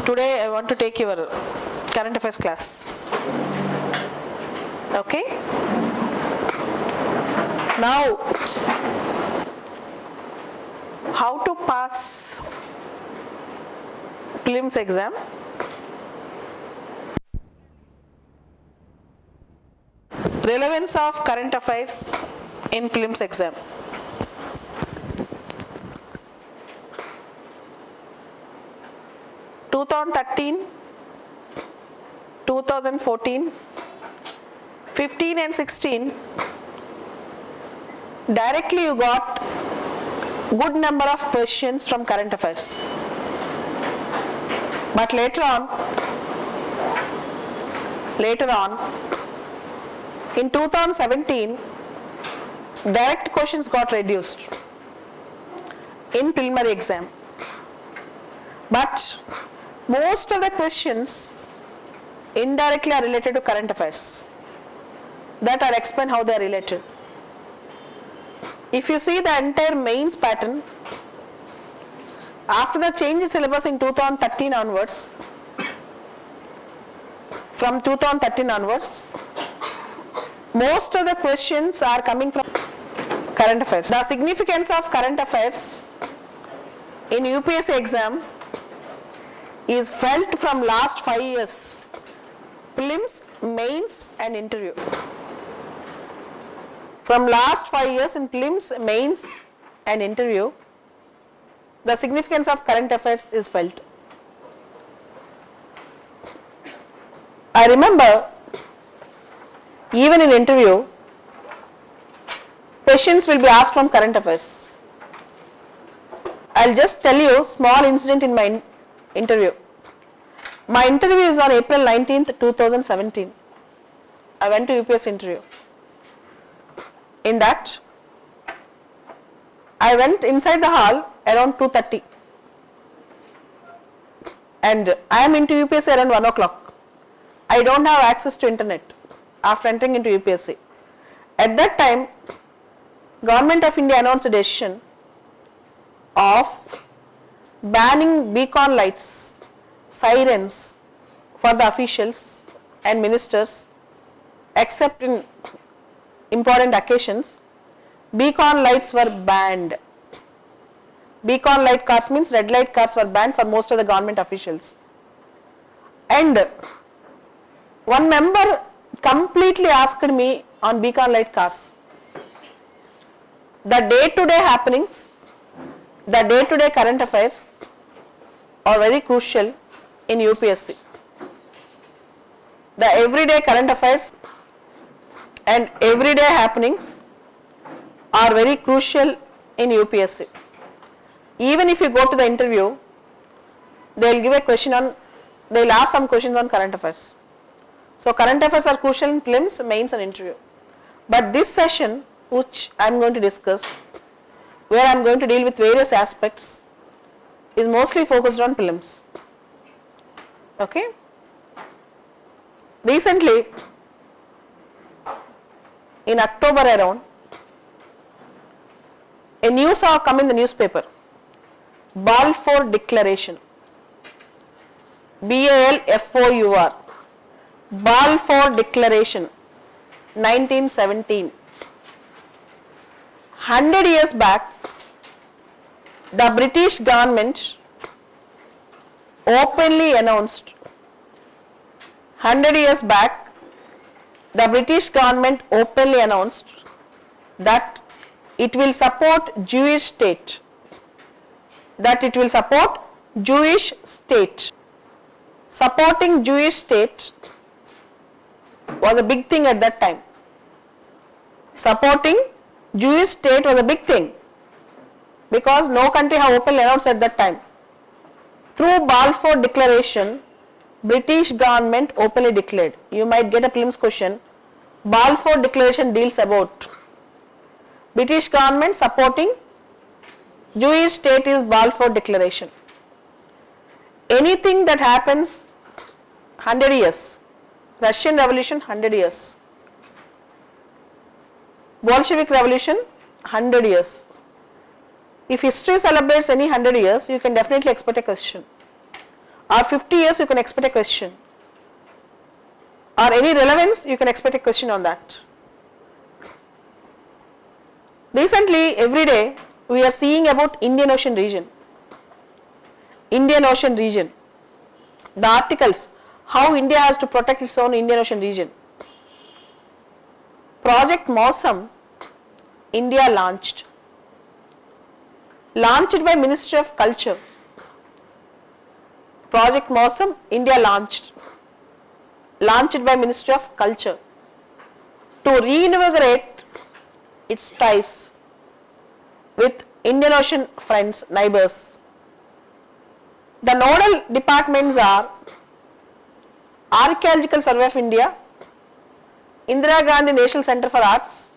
Today I want to take your current affairs class. Okay? Now, how to pass prelims exam? Relevance of current affairs in prelims exam. Two 2014, 15 and 16, directly you got good number of questions from current affairs. But later on, in 2017, direct questions got reduced in preliminary exam. But most of the questions indirectly are related to current affairs. That I'll explain how they are related. If you see the entire mains pattern, after the change in syllabus in 2013 onwards, from 2013 onwards, most of the questions are coming from current affairs. The significance of current affairs in UPSC exam is felt from last 5 years, prelims, mains and interview. From last 5 years in prelims, mains and interview, the significance of current affairs is felt. I remember even in interview, questions will be asked from current affairs. I'll just tell you small incident in my interview. My interview is on April 19th, 2017. I went to UPS interview. In that, I went inside the hall around 2:30 and I am into UPSC around 1 o'clock. I don't have access to internet after entering into UPSC. At that time, Government of India announced a decision of banning beacon lights, sirens for the officials and ministers except in important occasions. Beacon lights were banned. Beacon light cars means red light cars were banned for most of the government officials. And one member completely asked me on beacon light cars. The day-to-day happenings, the day-to-day current affairs are very crucial in UPSC. The everyday current affairs and everyday happenings are very crucial in UPSC. Even if you go to the interview, they will give a question on, they will ask some questions on current affairs. So current affairs are crucial in prelims, mains and interview. But this session, which I am going to discuss, where I am going to deal with various aspects, is mostly focused on prelims. Okay? Recently, in October around, a news saw come in the newspaper, Balfour Declaration, BALFOUR, Balfour Declaration, 1917. 100 years back, the British government openly announced, 100 years back, the British government openly announced that it will support Jewish state, Supporting Jewish state was a big thing at that time. Supporting Jewish state was a big thing because no country had openly announced at that time. Through Balfour Declaration, British government openly declared. You might get a prelims question. Balfour Declaration deals about British government supporting Jewish state is Balfour Declaration. Anything that happens 100 years, Russian Revolution 100 years, Bolshevik Revolution 100 years. If history celebrates any 100 years, you can definitely expect a question. or 50 years, you can expect a question, or any relevance, you can expect a question on that. Recently, every day, we are seeing about Indian Ocean region. Indian Ocean region. The articles, how India has to protect its own Indian Ocean region. Project Mosam, India launched by Ministry of Culture. Project Mosam, India launched by Ministry of Culture to reinvigorate its ties with Indian Ocean friends, neighbors. The nodal departments are Archaeological Survey of India, Indira Gandhi National Centre for Arts,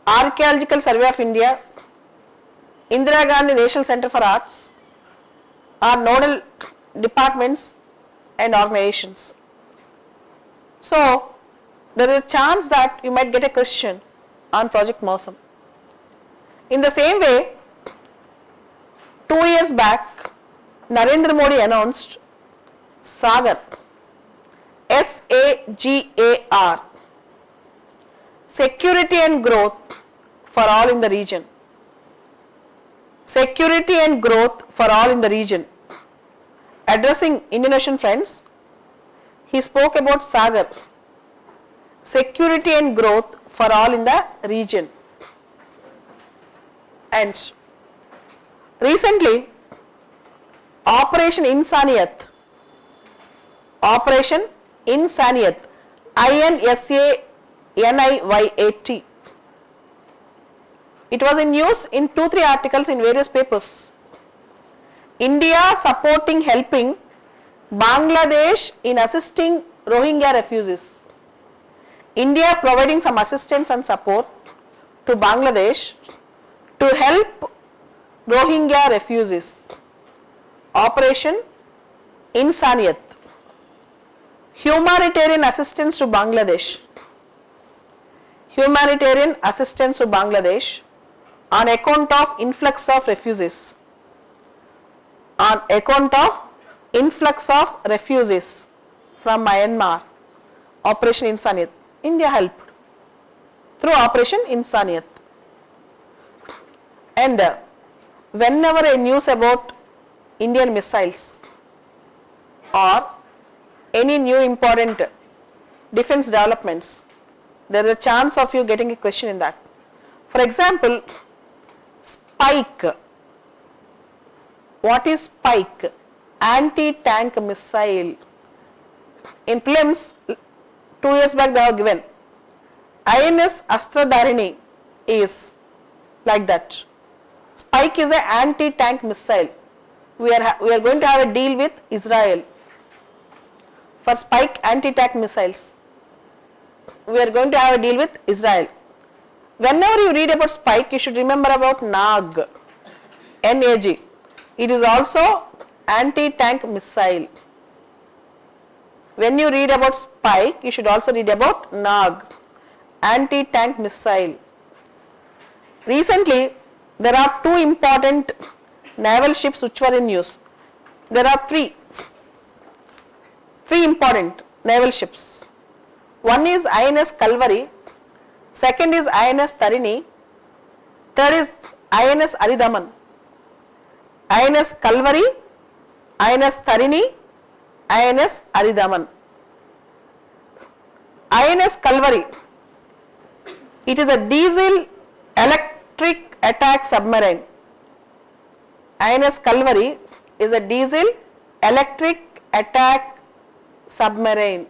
Archaeological Survey of India, Indira Gandhi National Centre for Arts are nodal departments and organizations. So, there is a chance that you might get a question on Project Mosam. In the same way, 2 years back, Narendra Modi announced Sagar, SAGAR, security and growth for all in the region. Security and growth for all in the region. Addressing Indian Ocean friends, he spoke about Sagar, security and growth for all in the region. And recently, Operation Insaniyat, INSANIYAT, it was in news in 2-3 articles in various papers. India supporting, helping Bangladesh in assisting Rohingya refugees. India providing some assistance and support to Bangladesh to help Rohingya refugees. Operation Insaniyat. Humanitarian assistance to Bangladesh. Humanitarian assistance to Bangladesh on account of influx of refugees. On account of influx of refugees from Myanmar. Operation Insaniyat. India helped through Operation Insaniyat. And whenever a news about Indian missiles or any new important defense developments, there is a chance of you getting a question in that. For example, Spike. What is Spike? Anti-tank missile. In prelims, 2 years back they have given. INS Astradharini is like that. Spike is an anti-tank missile. We are going to have a deal with Israel for Spike anti-tank missiles. We are going to have a deal with Israel. Whenever you read about Spike, you should remember about NAG, NAG. It is also anti-tank missile. When you read about Spike, you should also read about NAG, anti-tank missile. Recently, there are 2 important naval ships which were in use. There are three important naval ships. One is INS Kalvari, second is INS Tarini, third is INS Aridaman. INS Kalvari, INS Tarini, INS Aridaman. INS Kalvari, it is a diesel electric attack submarine. INS Kalvari is a diesel electric attack submarine.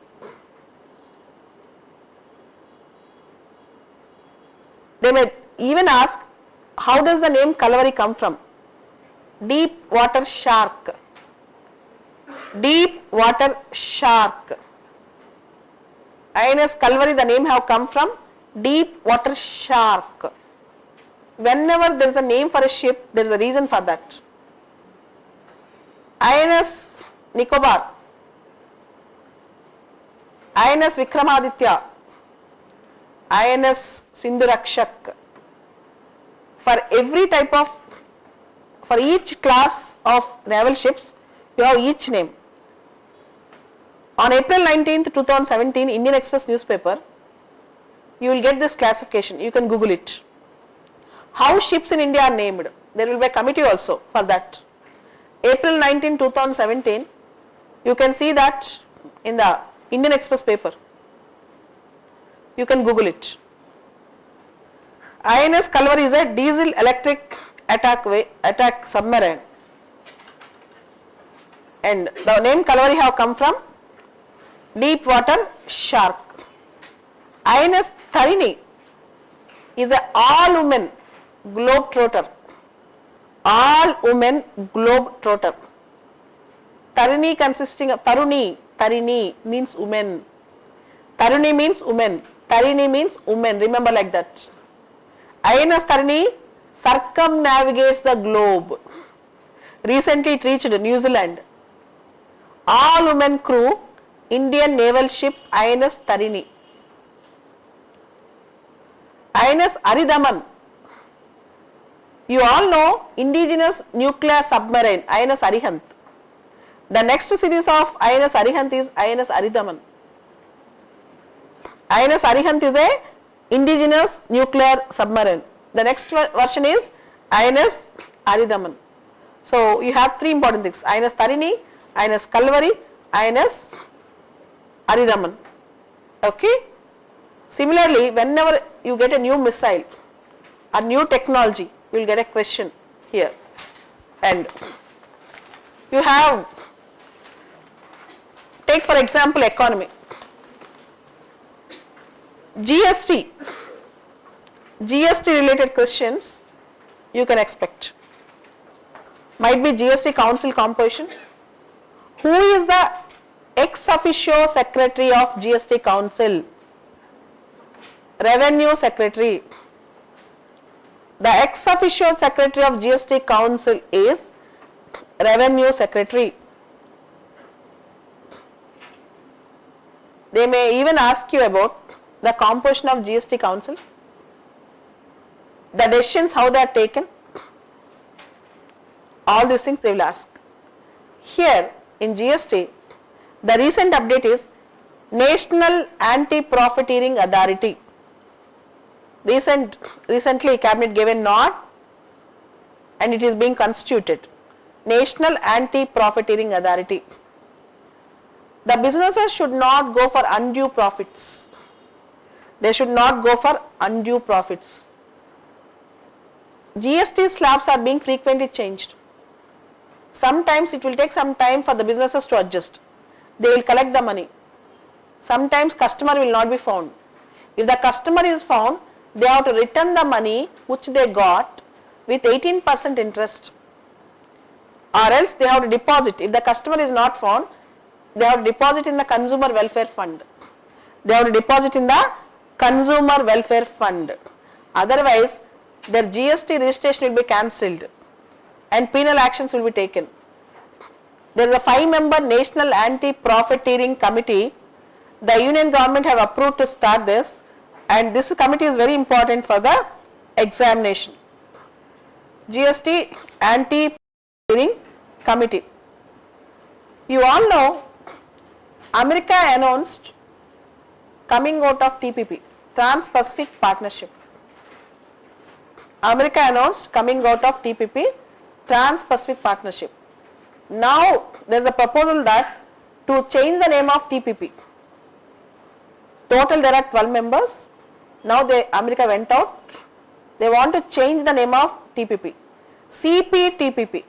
They may even ask, how does the name Kalvari come from? Deep water shark. Deep water shark. INS Kalvari, the name have come from deep water shark. Whenever there is a name for a ship, there is a reason for that. INS Nicobar, INS Vikramaditya, INS Sindhurakshak. For every type of, for each class of naval ships, You have each name. On April 19th, 2017, Indian Express newspaper, you will get this classification. You can Google it. How ships in India are named. There will be a committee also for that. April 19, 2017, you can see that in the Indian Express paper. You can Google it. INS Kalvari is a diesel electric attack submarine. And the name Kalvari have come from deep water shark. INS Tarini is a all-women globe-trotter. All-women globe-trotter. Tarini consisting of Tarini means women. Taruni means women. Tarini means women. Remember like that. INS Tarini circumnavigates the globe. Recently it reached New Zealand. All-women crew, Indian naval ship INS Tarini. INS Aridaman. You all know indigenous nuclear submarine INS Arihant. The next series of INS Arihant is INS Aridaman. INS Arihant is a indigenous nuclear submarine. The next version is INS Aridaman. So you have three important things: INS Tarini, INS Kalvari, INS Aridaman. Okay. Similarly, whenever you get a new missile or new technology, you will get a question here. And you have, take for example economy. GST related questions you can expect. Might be GST council composition. Who is the ex officio secretary of GST council? Revenue secretary. The ex officio secretary of GST council is revenue secretary. They may even ask you about the composition of GST council, the decisions how they are taken, all these things they will ask. Here in GST, the recent update is National Anti-Profiteering Authority. Recently cabinet gave a nod and it is being constituted. National Anti-Profiteering Authority. The businesses should not go for undue profits. They should not go for undue profits. GST slabs are being frequently changed. Sometimes it will take some time for the businesses to adjust. They will collect the money. Sometimes customer will not be found. If the customer is found, they have to return the money which they got with 18% interest, or else they have to deposit. If the customer is not found, they have to deposit in the consumer welfare fund. They have to deposit in the consumer welfare fund. Otherwise, their GST registration will be cancelled and penal actions will be taken. There is a 5-member National Anti-Profiteering Committee. The Union government have approved to start this, and this committee is very important for the examination. GST Anti-Profiteering Committee. You all know America announced coming out of TPP, Trans-Pacific Partnership. America announced coming out of TPP, Trans-Pacific Partnership. Now there is a proposal that to change the name of TPP. Total there are 12 members. Now America went out. They want to change the name of TPP. CPTPP,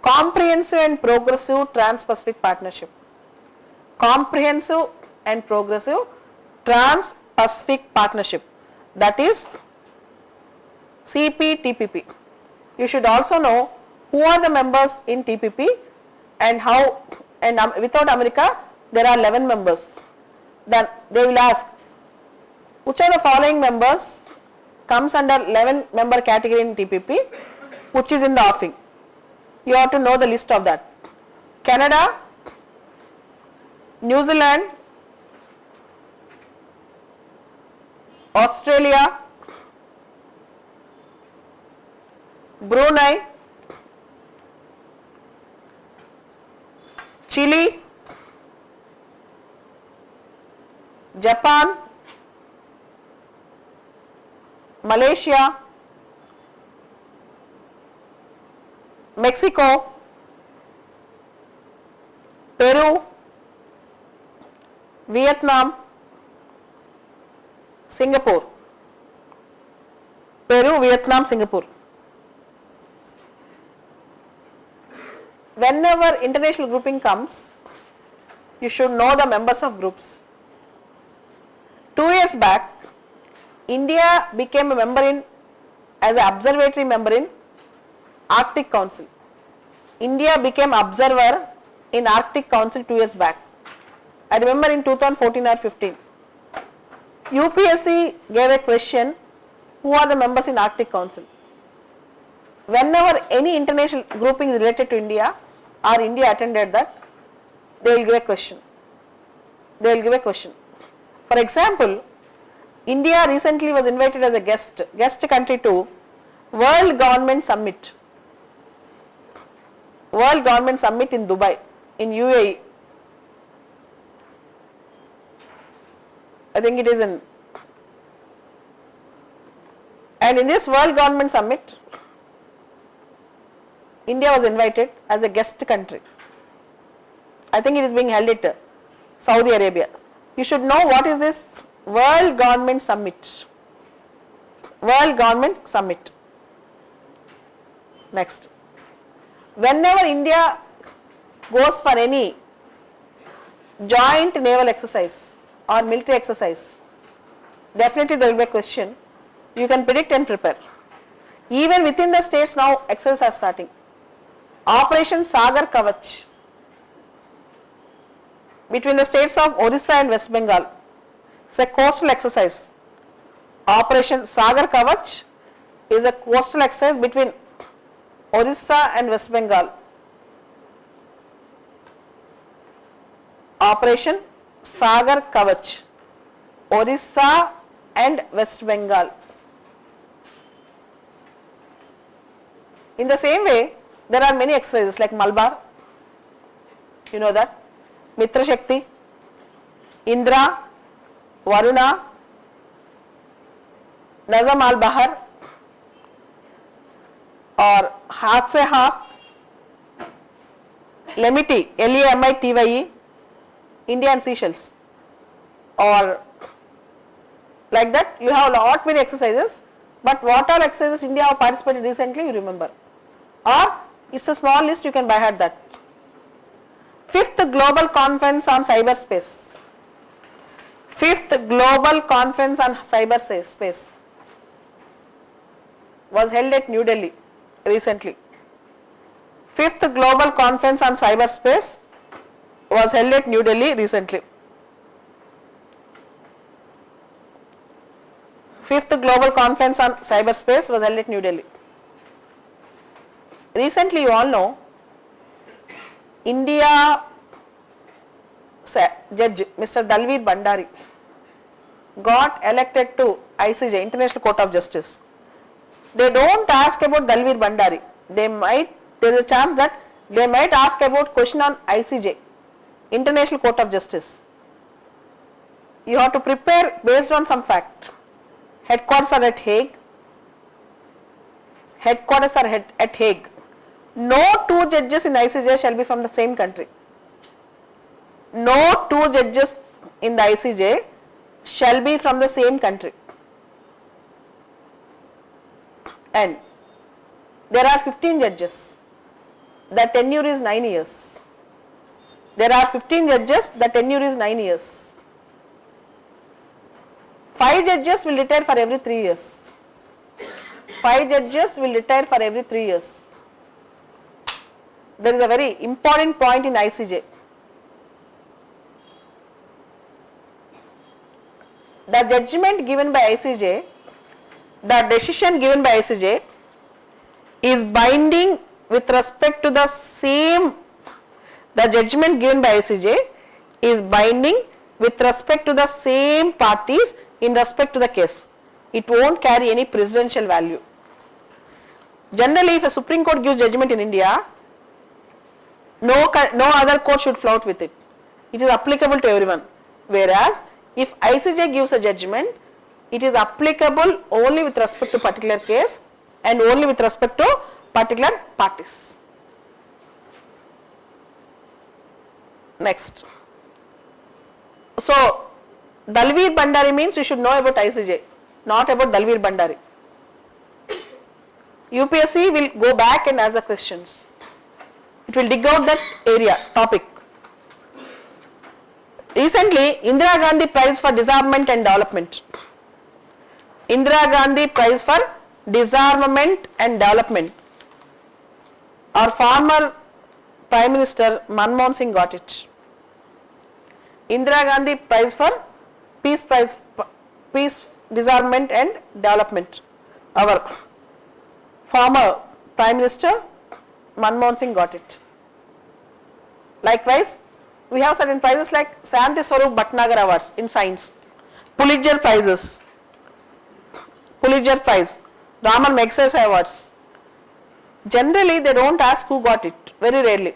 Comprehensive and Progressive Trans-Pacific Partnership. Comprehensive and Progressive Trans-Pacific Partnership. That is CPTPP. You should also know who are the members in TPP and how, and without America there are 11 members. Then they will ask, which are the following members comes under 11 member category in TPP, which is in the offing. You have to know the list of that. Canada, New Zealand, Australia, Brunei, Chile, Japan, Malaysia, Mexico, Peru, Vietnam, Singapore. Peru, Vietnam, Singapore. Whenever international grouping comes, you should know the members of groups. 2 years back, India became a member as an observatory member in Arctic Council. India became observer in Arctic Council 2 years back. I remember in 2014 or 15. UPSC gave a question, who are the members in Arctic Council? Whenever any international grouping is related to India or India attended that, they will give a question. They will give a question. For example, India recently was invited as a guest country to World Government Summit. World Government Summit in Dubai, in UAE. I think it is in. And in this World Government Summit, India was invited as a guest country. I think it is being held at Saudi Arabia. You should know what is this World Government Summit. World Government Summit. Next. Whenever India goes for any joint naval exercise or military exercise, definitely there will be a question. You can predict and prepare. Even within the states now exercises are starting. Operation Sagar Kavach between the states of Orissa and West Bengal. It's a coastal exercise. Operation Sagar Kavach is a coastal exercise between Orissa and West Bengal. Operation Sagar Kavach, Orissa and West Bengal. In the same way, there are many exercises like Malabar, you know that, Mitra Shakti, Indra, Varuna, Nazam al Bahar, or Haath se Haath, Lemity, Lemity, India and Seychelles, or like that. You have a lot many exercises, but what all exercises India have participated recently, you remember, or it's a small list, you can by heart that. 5th Global Conference on Cyberspace. 5th Global Conference on Cyberspace was held at New Delhi recently. 5th Global Conference on Cyberspace was held at New Delhi recently. 5th Global Conference on Cyberspace was held at New Delhi. Recently, you all know, India Judge Mr. Dalveer Bhandari got elected to ICJ, International Court of Justice. They don't ask about Dalveer Bhandari. There is a chance that they might ask about question on ICJ, International Court of Justice. You have to prepare based on some fact. Headquarters are at Hague. Headquarters are at Hague. No two judges in ICJ shall be from the same country. No two judges in the ICJ shall be from the same country. And there are 15 judges. The tenure is 9 years. There are 15 judges, the tenure is 9 years. 5 judges will retire for every 3 years. 5 judges will retire for every 3 years. There is a very important point in ICJ. The judgment given by ICJ, the decision given by ICJ is binding with respect to the same, the judgment given by ICJ is binding with respect to the same parties in respect to the case. It won't carry any precedential value. Generally, if a Supreme Court gives judgment in India, No other court should flout with it. It is applicable to everyone. Whereas, if ICJ gives a judgment, it is applicable only with respect to particular case and only with respect to particular parties. Next. So, Dalveer Bhandari means you should know about ICJ, not about Dalveer Bhandari. UPSC will go back and ask the questions. It will dig out that area, topic. Recently, Indira Gandhi Prize for Disarmament and Development. Indira Gandhi Prize for Disarmament and Development. Our former Prime Minister Manmohan Singh got it. Indira Gandhi Prize for Peace, Disarmament and Development. Our former Prime Minister Manmohan Singh got it. Likewise, we have certain prizes like Shanti Swarup Bhatnagar Awards in science, Pulitzer Prizes, Pulitzer Prize, Raman Magsaysay Awards. Generally, they don't ask who got it, very rarely.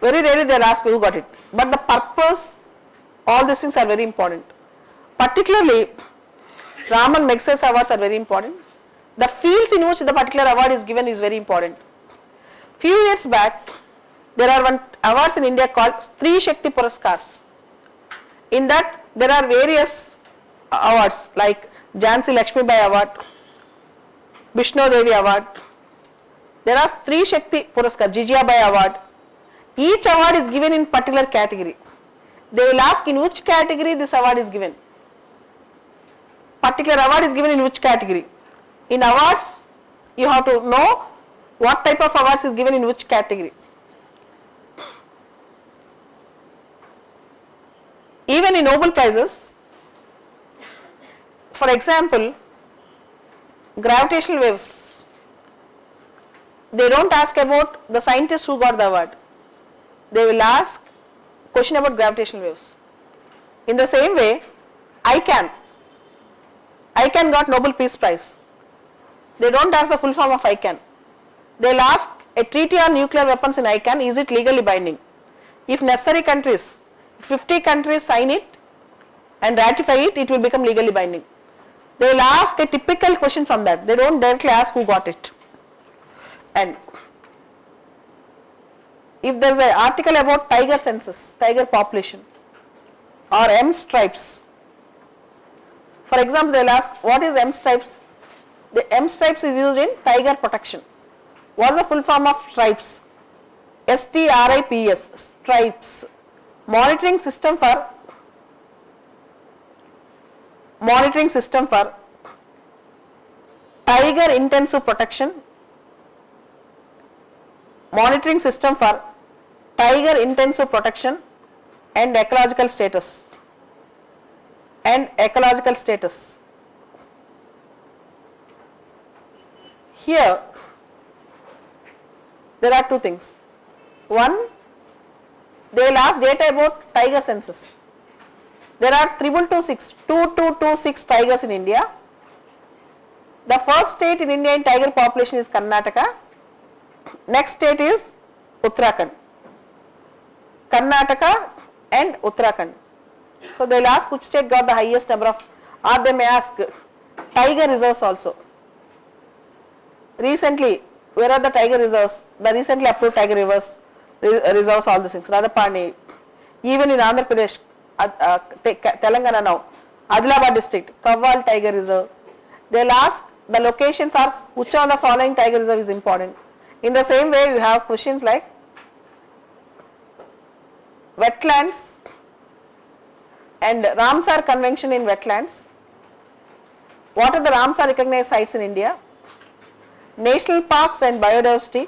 Very rarely they will ask who got it. But the purpose, all these things are very important. Particularly, Raman Magsaysay Awards are very important. The fields in which the particular award is given is very important. Few years back, there are one awards in India called Stree Shakti Puraskars. In that, there are various awards like Jhansi Lakshmi Bai Award, Vishnu Devi Award. There are Stree Shakti Puraskar, Jijia Bai Award. Each award is given in particular category. They will ask in which category this award is given. Particular award is given in which category. In awards, you have to know what type of awards is given in which category. Even in Nobel Prizes, for example, gravitational waves, they don't ask about the scientist who got the award. They will ask question about gravitational waves. In the same way, ICAN got Nobel Peace Prize. They don't ask the full form of ICAN. They will ask a treaty on nuclear weapons in ICAN, is it legally binding? If necessary countries, 50 countries sign it and ratify it, it will become legally binding. They will ask a typical question from that. They don't directly ask who got it. And if there is an article about tiger census, tiger population or M stripes, for example, they will ask what is M stripes? The M stripes is used in tiger protection. What is the full form of stripes? STRIPS, stripes. Monitoring system for tiger intensive protection, monitoring system for tiger intensive protection and ecological status, Here there are two things. One, they will ask data about tiger census. There are 2226 tigers in India. The first state in India in tiger population is Karnataka. Next state is Uttarakhand. Karnataka and Uttarakhand. So they will ask which state got the highest number of, or they may ask tiger reserves also. Recently, where are the tiger reserves? The recently approved tiger reserves, all these things. Radhapani, even in Andhra Pradesh, Telangana now, Adilabad district, Kavval Tiger Reserve. They will ask the locations are which of the following tiger reserve is important. In the same way, you have questions like wetlands and Ramsar Convention in wetlands. What are the Ramsar recognized sites in India? National parks and biodiversity,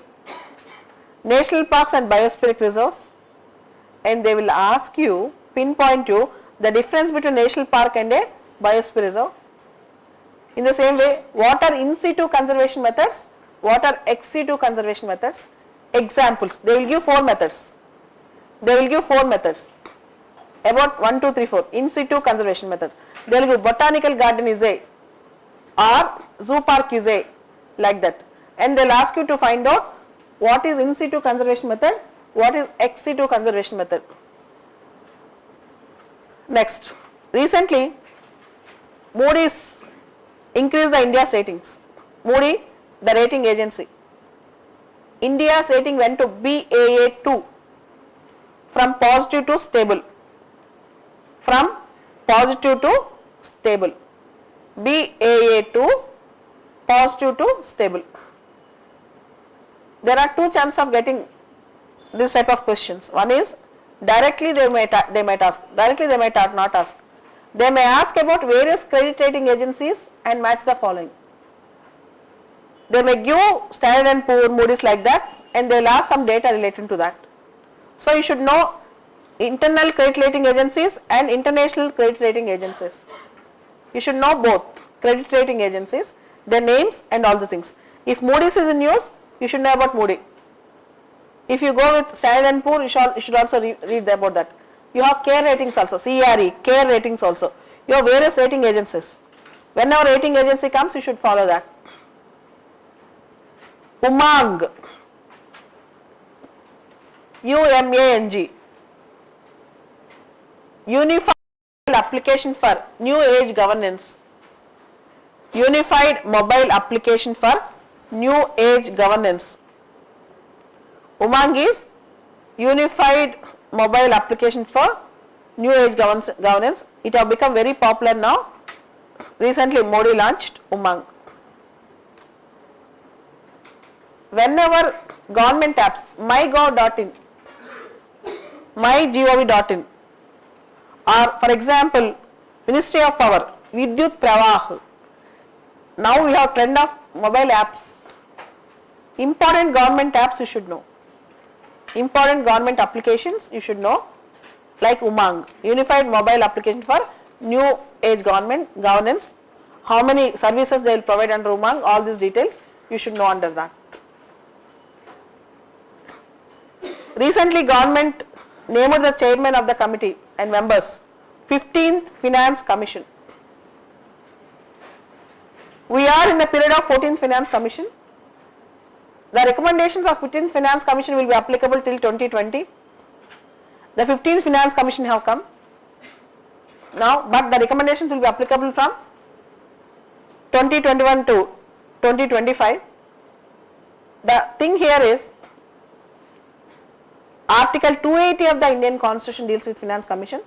national parks and biosphere reserves, and they will ask you, pinpoint you the difference between national park and a biosphere reserve. In the same way, what are in situ conservation methods, what are ex situ conservation methods? Examples, they will give 4 methods. About 1, 2, 3, 4, in situ conservation method. They will give botanical garden is a, or zoo park is a, like that. And they will ask you to find out what is in situ conservation method, What is ex situ conservation method? Next, recently Moody's increased the India's ratings. Moody, the rating agency. India's rating went to Baa2 from positive to stable. From positive to stable. Baa2 positive to stable. There are two chances of getting this type of questions. One is directly they might ask, directly they might not ask. They may ask about various credit rating agencies and match the following. They may give Standard and Poor, Moody's like that, and they will ask some data relating to that. So you should know internal credit rating agencies and international credit rating agencies. You should know both credit rating agencies, their names and all the things. If Moody's is in news, you should know about Moody. If you go with Standard and Poor, you should also read about that. You have CARE ratings also, CRE, CARE ratings also. You have various rating agencies. Whenever rating agency comes, you should follow that. Umang, UMANG, Unified Application for New Age Governance. Unified Mobile Application for New Age Governance. Umang is Unified Mobile Application for New Age Governance. It has become very popular now. Recently Modi launched Umang. Whenever government apps, mygov.in, mygov.in, or for example Ministry of Power, Vidyut Pravah, now we have trend of mobile apps. Important government apps you should know. Important government applications you should know, like Umang, Unified Mobile Application for New Age Governance. How many services they will provide under Umang, all these details you should know under that. Recently government named the chairman of the committee and members, 15th Finance Commission. We are in the period of 14th Finance Commission. The recommendations of 15th Finance Commission will be applicable till 2020. The 15th Finance Commission have come now, but the recommendations will be applicable from 2021 to 2025. The thing here is Article 280 of the Indian Constitution deals with Finance Commission,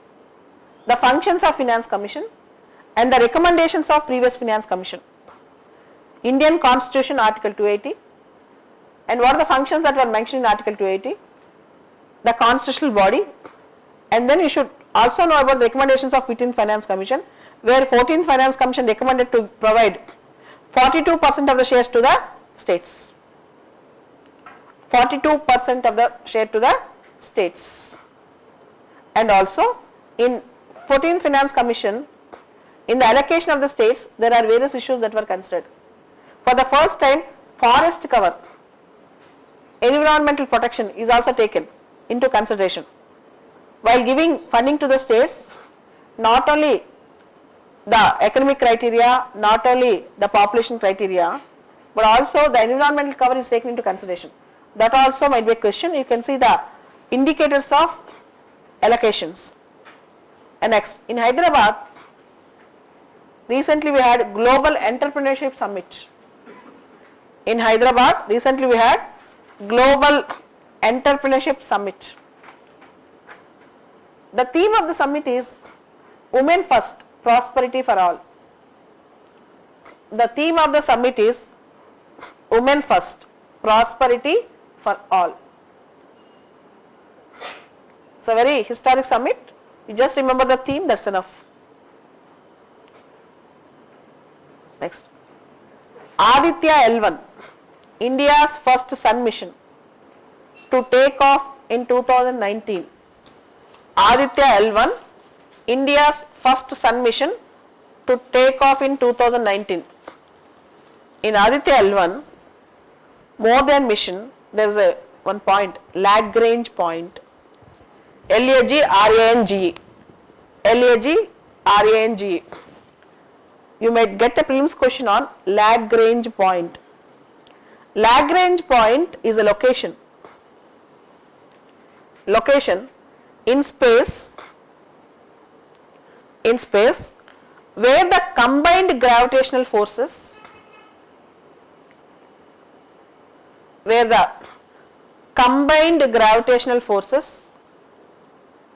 the functions of Finance Commission and the recommendations of previous Finance Commission. Indian Constitution Article 280, and what are the functions that were mentioned in Article 280? The constitutional body, and then you should also know about the recommendations of 15th Finance Commission, where 14th Finance Commission recommended to provide 42% of the shares to the states. 42% of the share to the states. And also in 14th Finance Commission, in the allocation of the states, there are various issues that were considered. For the first time, forest cover, environmental protection is also taken into consideration. While giving funding to the states, not only the economic criteria, not only the population criteria, but also the environmental cover is taken into consideration. That also might be a question. You can see the indicators of allocations. And next, in Hyderabad, recently we had Global Entrepreneurship Summit. In Hyderabad, recently we had Global Entrepreneurship Summit. The theme of the summit is Women First, Prosperity for All. The theme of the summit is Women First, Prosperity for All. It's a very historic summit. You just remember the theme, that's enough. Next. Aditya L1, India's first sun mission to take off in 2019. Aditya L1, India's first sun mission to take off in 2019. In Aditya L1, more than mission, there is a one point, Lagrange point, Lagrange, Lagrange. You might get a prelims question on Lagrange point. Lagrange point is a location location in space where the combined gravitational forces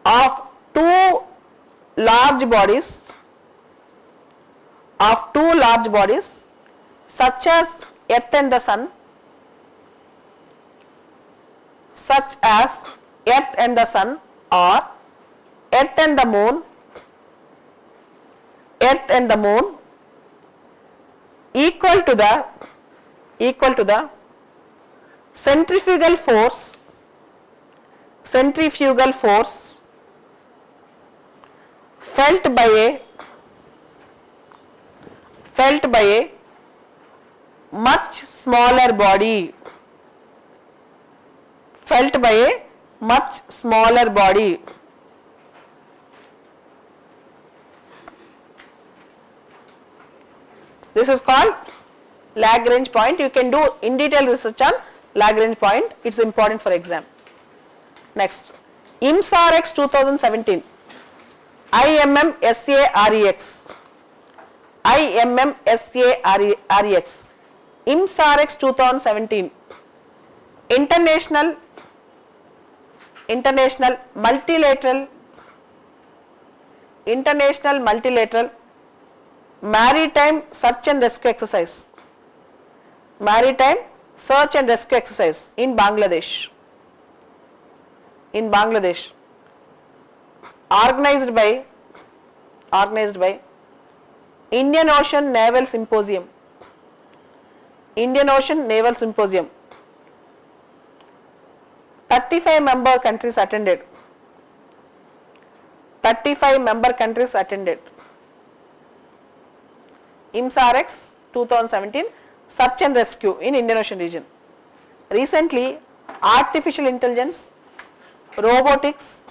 of two large bodies such as Earth and the Sun, or Earth and the Moon equal to the centrifugal force felt by a much smaller body. This is called Lagrange point. You can do in detail research on Lagrange point. It is important for exam. Next, IMSAREX 2017, IMMSAREX, IMSAREX 2017, International Multilateral Maritime Search and Rescue Exercise in Bangladesh. Organized by Indian Ocean Naval Symposium. 35 member countries attended. IMSAREX 2017, Search and Rescue in Indian Ocean region. Recently, artificial intelligence, robotics,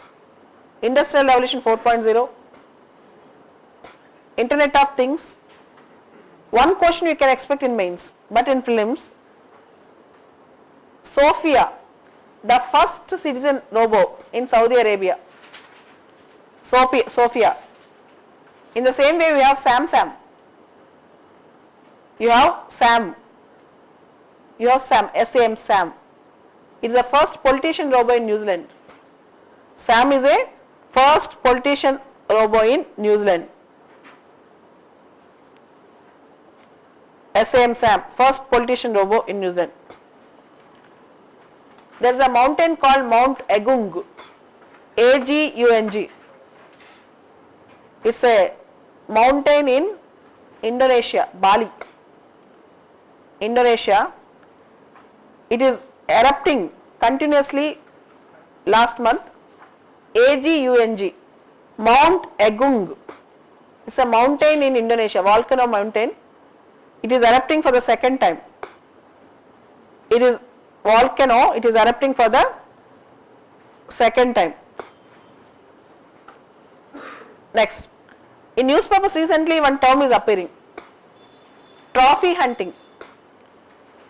Industrial Revolution 4.0, Internet of Things. One question you can expect in mains, but in prelims, Sophia, the first citizen robot in Saudi Arabia. Sophia. In the same way, we have Sam. You have Sam, SAM. It is the first politician robot in New Zealand. Sam is a first politician robot in New Zealand. SAM, first politician robot in New Zealand. There is a mountain called Mount Agung, Agung. It's a mountain in Indonesia, Bali. Indonesia. It is erupting continuously last month. Agung, Mount Agung. It's a mountain in Indonesia, volcano mountain. It is erupting for the second time. It is volcano, it is erupting for the second time. Next, in newspapers recently one term is appearing, trophy hunting.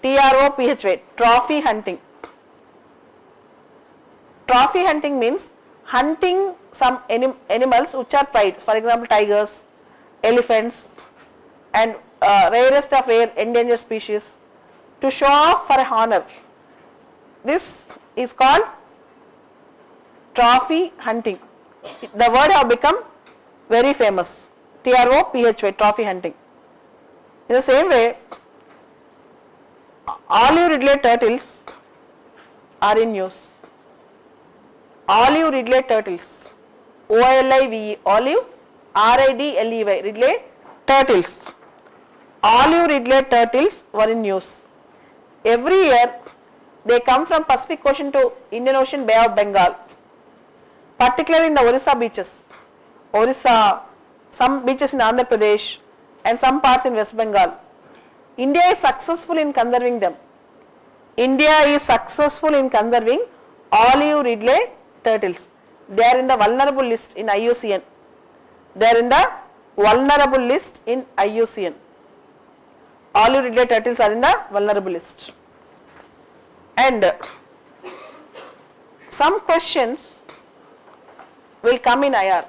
TROPHY, trophy hunting. Trophy hunting means hunting some animals which are prized, for example tigers, elephants and rarest of rare endangered species, to show off for a honor. This is called trophy hunting. The word have become very famous. TROPHY, trophy hunting. In the same way, olive ridley turtles are in news. Olive ridley turtles, OLIVE, olive, RIDLEY, ridley turtles. Olive ridley turtles were in news. Every year they come from Pacific Ocean to Indian Ocean, Bay of Bengal, particularly in the Orissa beaches. Some beaches in Andhra Pradesh and some parts in West Bengal. India is successful in conserving them. Olive ridley turtles. They are in the vulnerable list in IUCN. Olive ridley turtles are in the vulnerable list. And some questions will come in IR.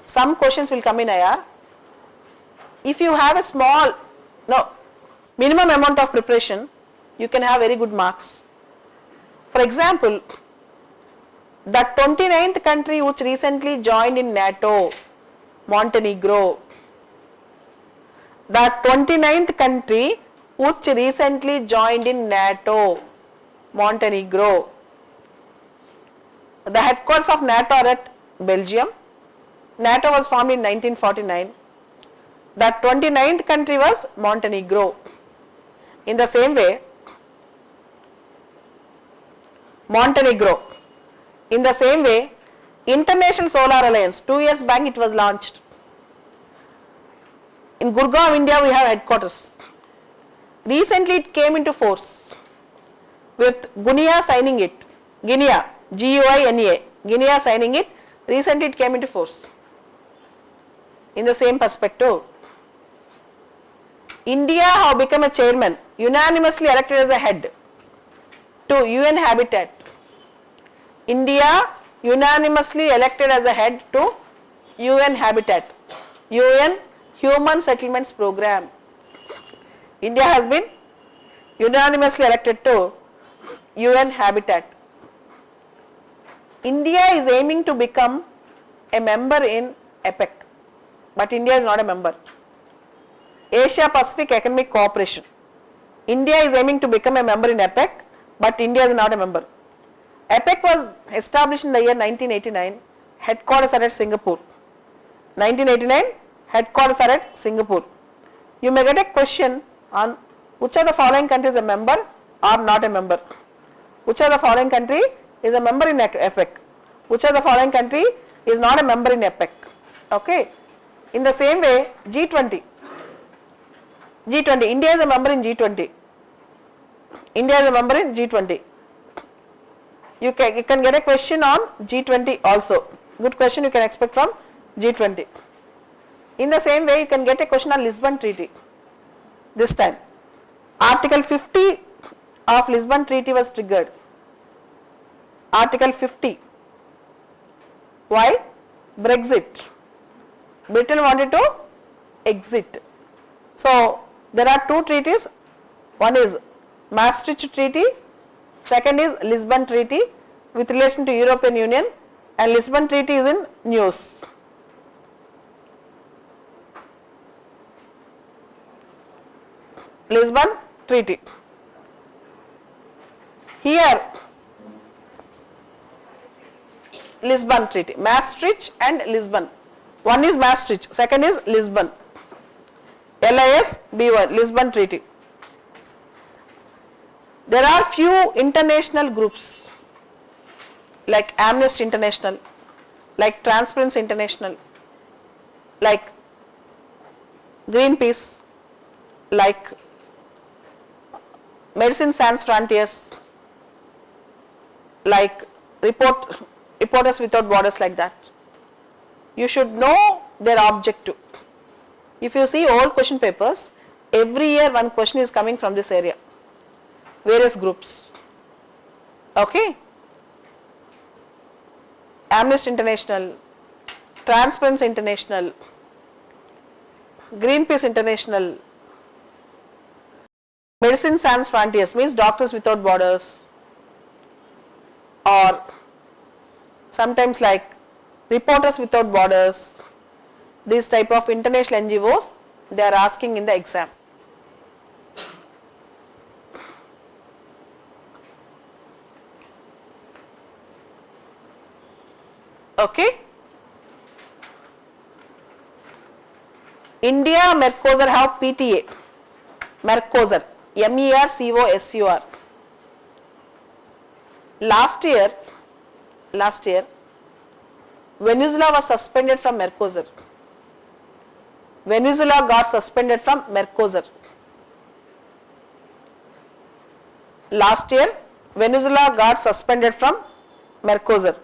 Some questions will come in IR. If you have a small, minimum amount of preparation, you can have very good marks. For example, the 29th country which recently joined in NATO, Montenegro. The 29th country which recently joined in NATO, Montenegro. The headquarters of NATO are at Belgium. NATO was formed in 1949. The 29th country was Montenegro. In the same way, Montenegro. In the same way, International Solar Alliance, 2 years back it was launched. In Gurgaon, India, we have headquarters. Recently it came into force with Guinea signing it. Guinea, G-U-I-N-E-A. Guinea signing it. Recently it came into force. In the same perspective, India have become a chairman, unanimously elected as a head to UN Habitat. India unanimously elected as a head to UN Habitat, UN Human Settlements Program. India has been unanimously elected to UN Habitat. India is aiming to become a member in APEC, but India is not a member. Asia Pacific Economic Cooperation. India is aiming to become a member in APEC, but India is not a member. APEC was established in the year 1989, headquarters are at Singapore. 1989, headquarters are at Singapore. You may get a question on which of the following countries is a member or not a member. Which of the following country is a member in APEC? Which of the following country is not a member in APEC? Okay. In the same way, G20. G20, India is a member in G20. India is a member in G20. You can get a question on G20 also. Good question you can expect from G20. In the same way, you can get a question on Lisbon Treaty. This time, Article 50 of Lisbon Treaty was triggered. Article 50. Why? Brexit. Britain wanted to exit. So, there are two treaties. One is Maastricht Treaty. Second is Lisbon Treaty with relation to European Union, and Lisbon Treaty is in news. Lisbon Treaty. Here, Lisbon Treaty, Maastricht and Lisbon. One is Maastricht, second is Lisbon. LISBON, Lisbon Treaty. There are few international groups like Amnesty International, like Transparency International, like Greenpeace, like Medicine Sans Frontiers, like Reporters Without Borders, like that. You should know their objective. If you see old question papers, every year one question is coming from this area. Various groups. Okay. Amnesty International, Transparency International, Greenpeace International, Medicine Sans Frontiers means Doctors Without Borders, or sometimes like Reporters Without Borders. These type of international NGOs, they are asking in the exam. Okay. India, Mercosur have PTA. Mercosur, MERCOSUR. Last year, Venezuela was suspended from Mercosur. Venezuela got suspended from Mercosur. Last year, Venezuela got suspended from Mercosur.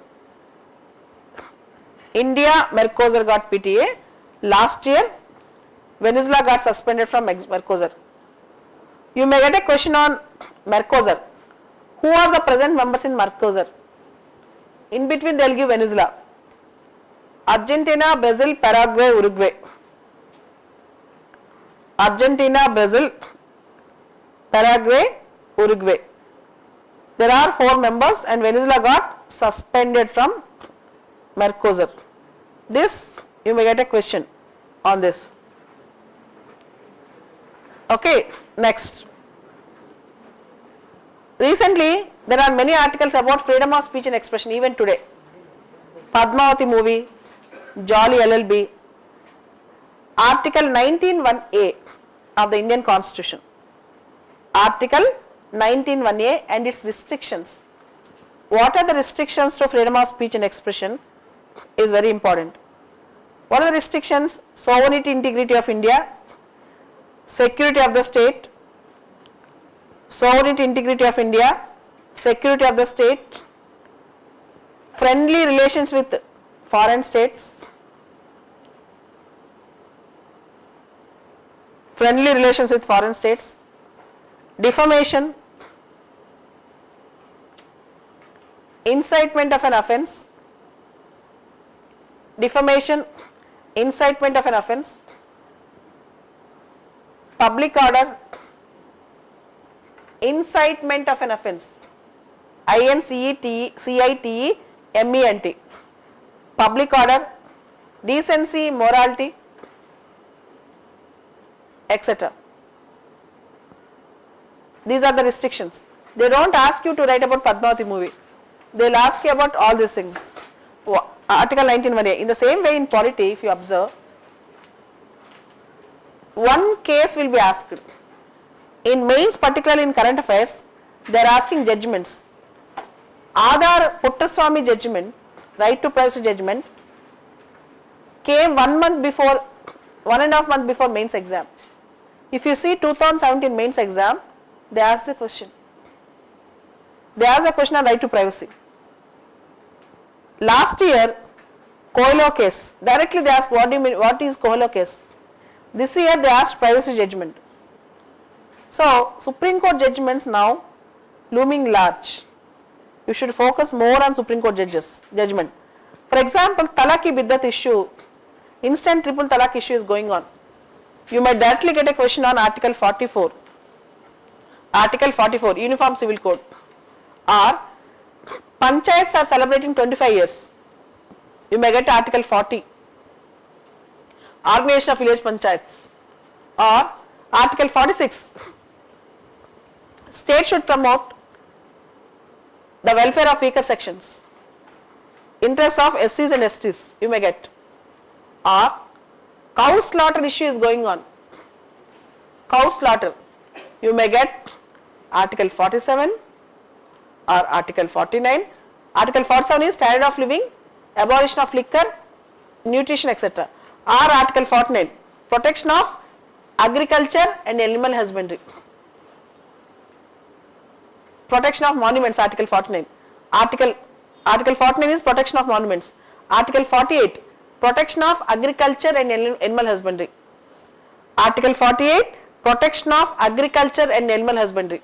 India, Mercosur got PTA. Last year, Venezuela got suspended from Mercosur. You may get a question on Mercosur. Who are the present members in Mercosur? In between they will give Venezuela. Argentina, Brazil, Paraguay, Uruguay. Argentina, Brazil, Paraguay, Uruguay. There are 4 members and Venezuela got suspended from Mercosur. This you may get a question on this. Okay, next. Recently, there are many articles about freedom of speech and expression even today. Padmavati movie, Jolly LLB, Article 19(1)(a) of the Indian Constitution. Article 19(1)(a) and its restrictions. What are the restrictions to freedom of speech and expression is very important. What are the restrictions? Sovereignty, integrity of India, security of the state, sovereignty, integrity of India, security of the state, friendly relations with foreign states, defamation, incitement of an offence, public order, incitement of an offence, INCITEMENT, public order, decency, morality, etc. These are the restrictions. They don't ask you to write about Padmavati movie. They will ask you about all these things. Article 19(1)(a). In the same way in polity, if you observe, one case will be asked. In mains, particularly in current affairs, they are asking judgments. Adar Puttaswamy judgment, right to privacy judgment, came 1 month before, 1.5 months before mains exam. If you see 2017 mains exam, they ask the question. They ask the question on right to privacy. Last year, Coelho case, directly they asked what do you mean, what is Coelho case? This year they asked privacy judgment. So, Supreme Court judgments now looming large. You should focus more on Supreme Court judgment. For example, Talaki Biddat issue, instant triple talaq issue is going on. You might directly get a question on Article 44. Article 44, Uniform Civil Code. Or Panchayats are celebrating 25 years. You may get Article 40. Organization of Village Panchayats. Or Article 46. State should promote the welfare of weaker sections. Interests of SCs and STs. You may get. Or cow slaughter issue is going on. Cow slaughter. You may get Article 47 or Article 49. Article 47 is standard of living, abolition of liquor, nutrition, etc. Or Article 49, protection of agriculture and animal husbandry. Protection of monuments, Article 49. Article 49 is protection of monuments. Article 48, protection of agriculture and animal husbandry. Article 48, protection of agriculture and animal husbandry.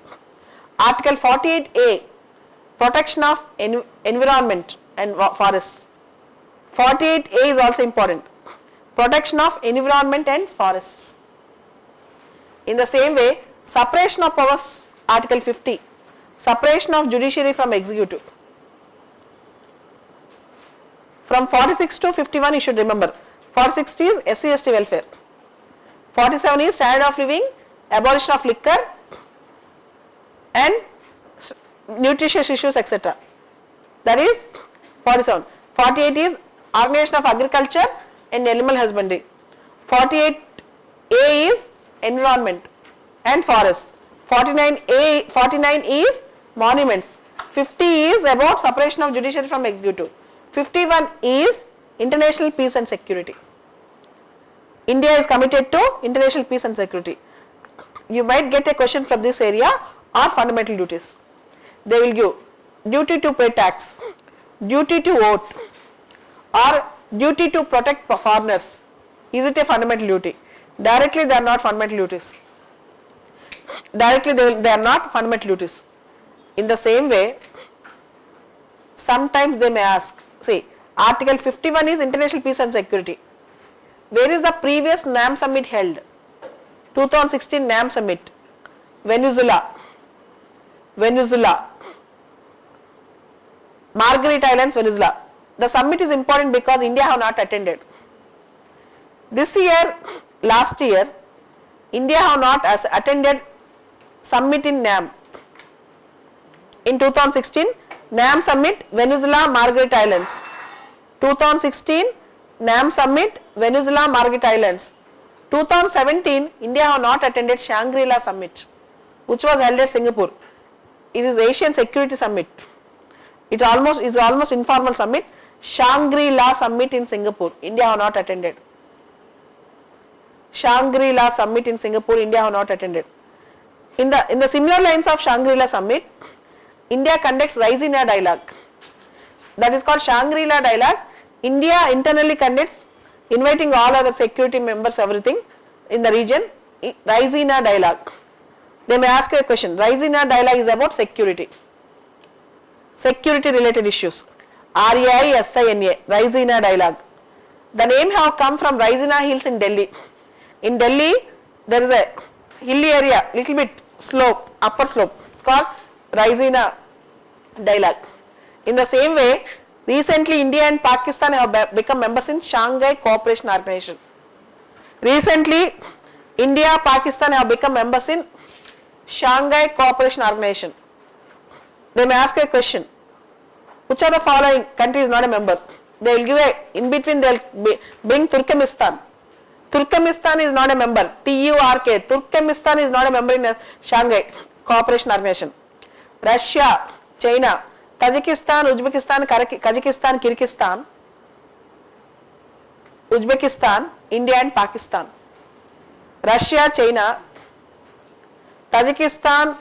Article 48A, protection of environment and forests. 48A is also important. Protection of environment and forests. In the same way, separation of powers, Article 50, separation of judiciary from executive. From 46 to 51 you should remember. 46 is SC/ST welfare. 47 is standard of living, abolition of liquor and nutritious issues, etc. That is 47. 48 is organization of agriculture and animal husbandry. 48A is environment and forest. 49 is monuments. 50 is about separation of judiciary from executive. 51 is international peace and security. India is committed to international peace and security. You might get a question from this area or fundamental duties. They will give duty to pay tax, duty to vote, or duty to protect foreigners. Is it a fundamental duty? Directly they are not fundamental duties. Directly they are not fundamental duties. In the same way, sometimes they may ask, see, Article 51 is International Peace and Security. Where is the previous NAM summit held? 2016 NAM summit, Venezuela, Margaret Islands, Venezuela. The summit is important because India have not attended. This year, last year, India have not attended summit in NAM. In 2016, NAM summit, Venezuela, Margaret Islands. 2016, NAM summit, Venezuela, Margaret Islands. 2017, India have not attended Shangri-La summit, which was held at Singapore. It is Asian Security Summit. It is almost informal summit. Shangri-La summit in Singapore, India have not attended. Shangri-La summit in Singapore, India have not attended. In the similar lines of Shangri-La summit, India conducts Raisina dialogue. That is called Shangri-La dialogue. India internally conducts, inviting all other security members, everything in the region, Raisina dialogue. They may ask you a question. Raisina dialogue is about security related issues. RAISINA, Raisina dialogue. The name have come from Raisina hills in Delhi. In Delhi, there is a hilly area, little bit slope, upper slope. It's called Raisina dialogue. In the same way, recently India and Pakistan have become members in Shanghai Cooperation Organization. Recently, India, Pakistan have become members in Shanghai Cooperation Organization. They may ask a question. Which of the following country is not a member? They will give in between they will bring Turkmenistan. Turkmenistan is not a member. TURK. Turkmenistan is not a member in Shanghai Cooperation Organization. Russia, China, Tajikistan, Uzbekistan, Kazakhstan, Kyrgyzstan, Uzbekistan, India and Pakistan. Russia, China, Tajikistan,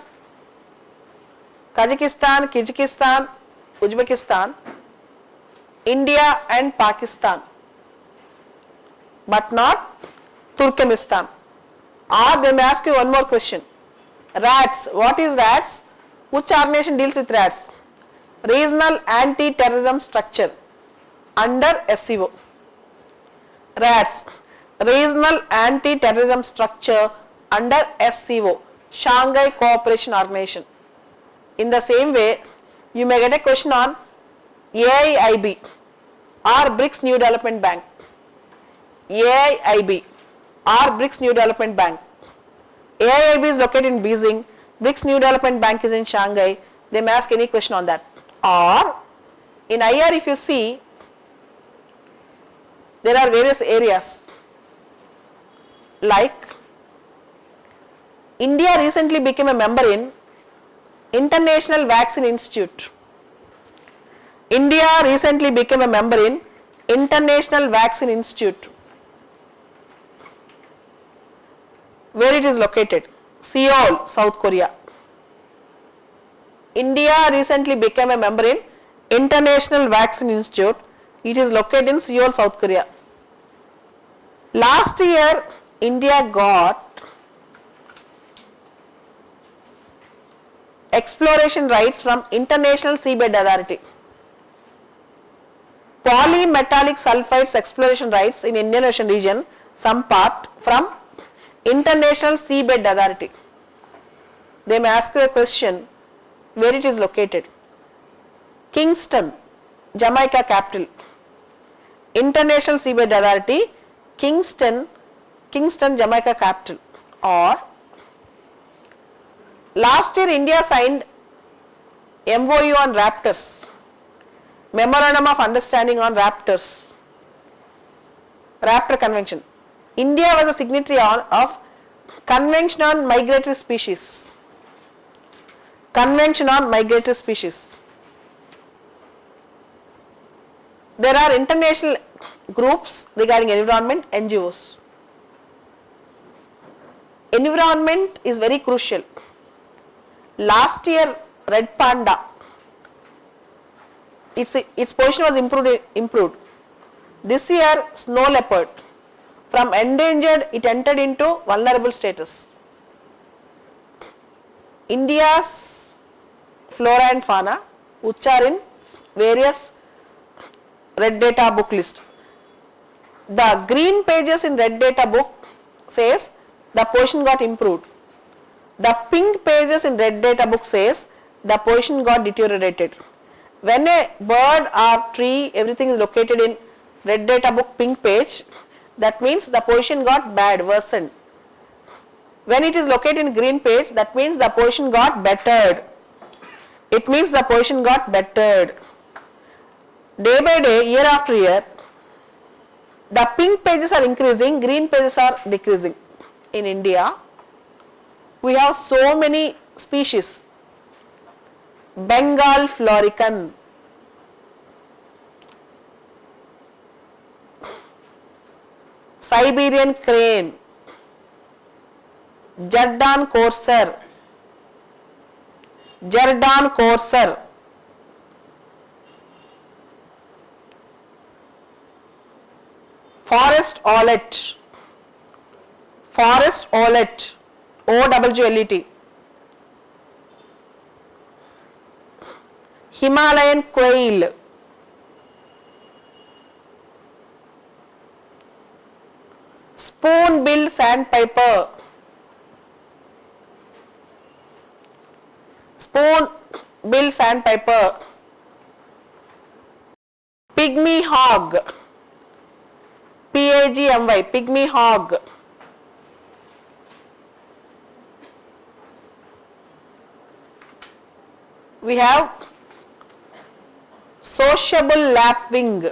Kazakhstan, Kyrgyzstan, Uzbekistan, India and Pakistan, but not Turkmenistan. Or they may ask you one more question. RATS, what is RATS? Which organization deals with RATS? Regional Anti-Terrorism Structure under SCO. RATS, Regional Anti-Terrorism Structure under SCO, Shanghai Cooperation Organization. In the same way, you may get a question on AIIB or BRICS New Development Bank. AIIB or BRICS New Development Bank. AIIB is located in Beijing, BRICS New Development Bank is in Shanghai. They may ask any question on that. Or in IR, if you see, there are various areas like India recently became a member in International Vaccine Institute. India recently became a member in International Vaccine Institute. Where it is located? Seoul, South Korea. India recently became a member in International Vaccine Institute. It is located in Seoul, South Korea. Last year, India got exploration rights from International Seabed Authority. Polymetallic sulfides exploration rights in Indian Ocean region, some part from International Seabed Authority. They may ask you a question, where it is located? Kingston, Jamaica capital. International Seabed Authority, Kingston, Jamaica capital. Or last year India signed MOU on raptors, Memorandum of Understanding on raptors, Raptor Convention. India was a signatory of Convention on Migratory Species. Convention on Migratory Species. There are international groups regarding environment, NGOs. Environment is very crucial. Last year, red panda, its position was improved. This year, snow leopard, from endangered it entered into vulnerable status. India's flora and fauna which are in various red data book list. The green pages in red data book says the position got improved. The pink pages in red data book says the position got deteriorated. When a bird or tree, everything is located in red data book pink page, that means the position got bad, worsened. When it is located in green page, that means the position got bettered. It means the position got bettered. Day by day, year after year, the pink pages are increasing, green pages are decreasing. In India, we have so many species. Bengal florican, Siberian crane, Jordan courser, forest owlet, OWLET, Himalayan quail, spoon-billed sandpiper, pygmy hog, PAGMY, pygmy hog, we have sociable lapwing,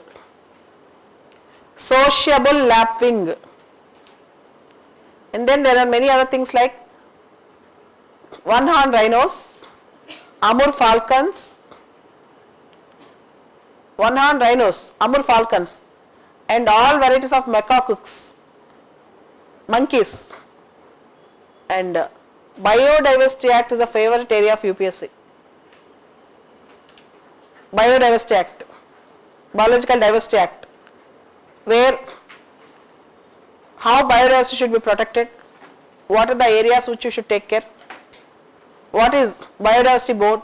and then there are many other things like one-horned rhinos, Amur falcons, and all varieties of macaques, monkeys. And Biodiversity Act is a favorite area of UPSC. Biodiversity Act, Biological Diversity Act, where how biodiversity should be protected, what are the areas which you should take care, what is Biodiversity Board,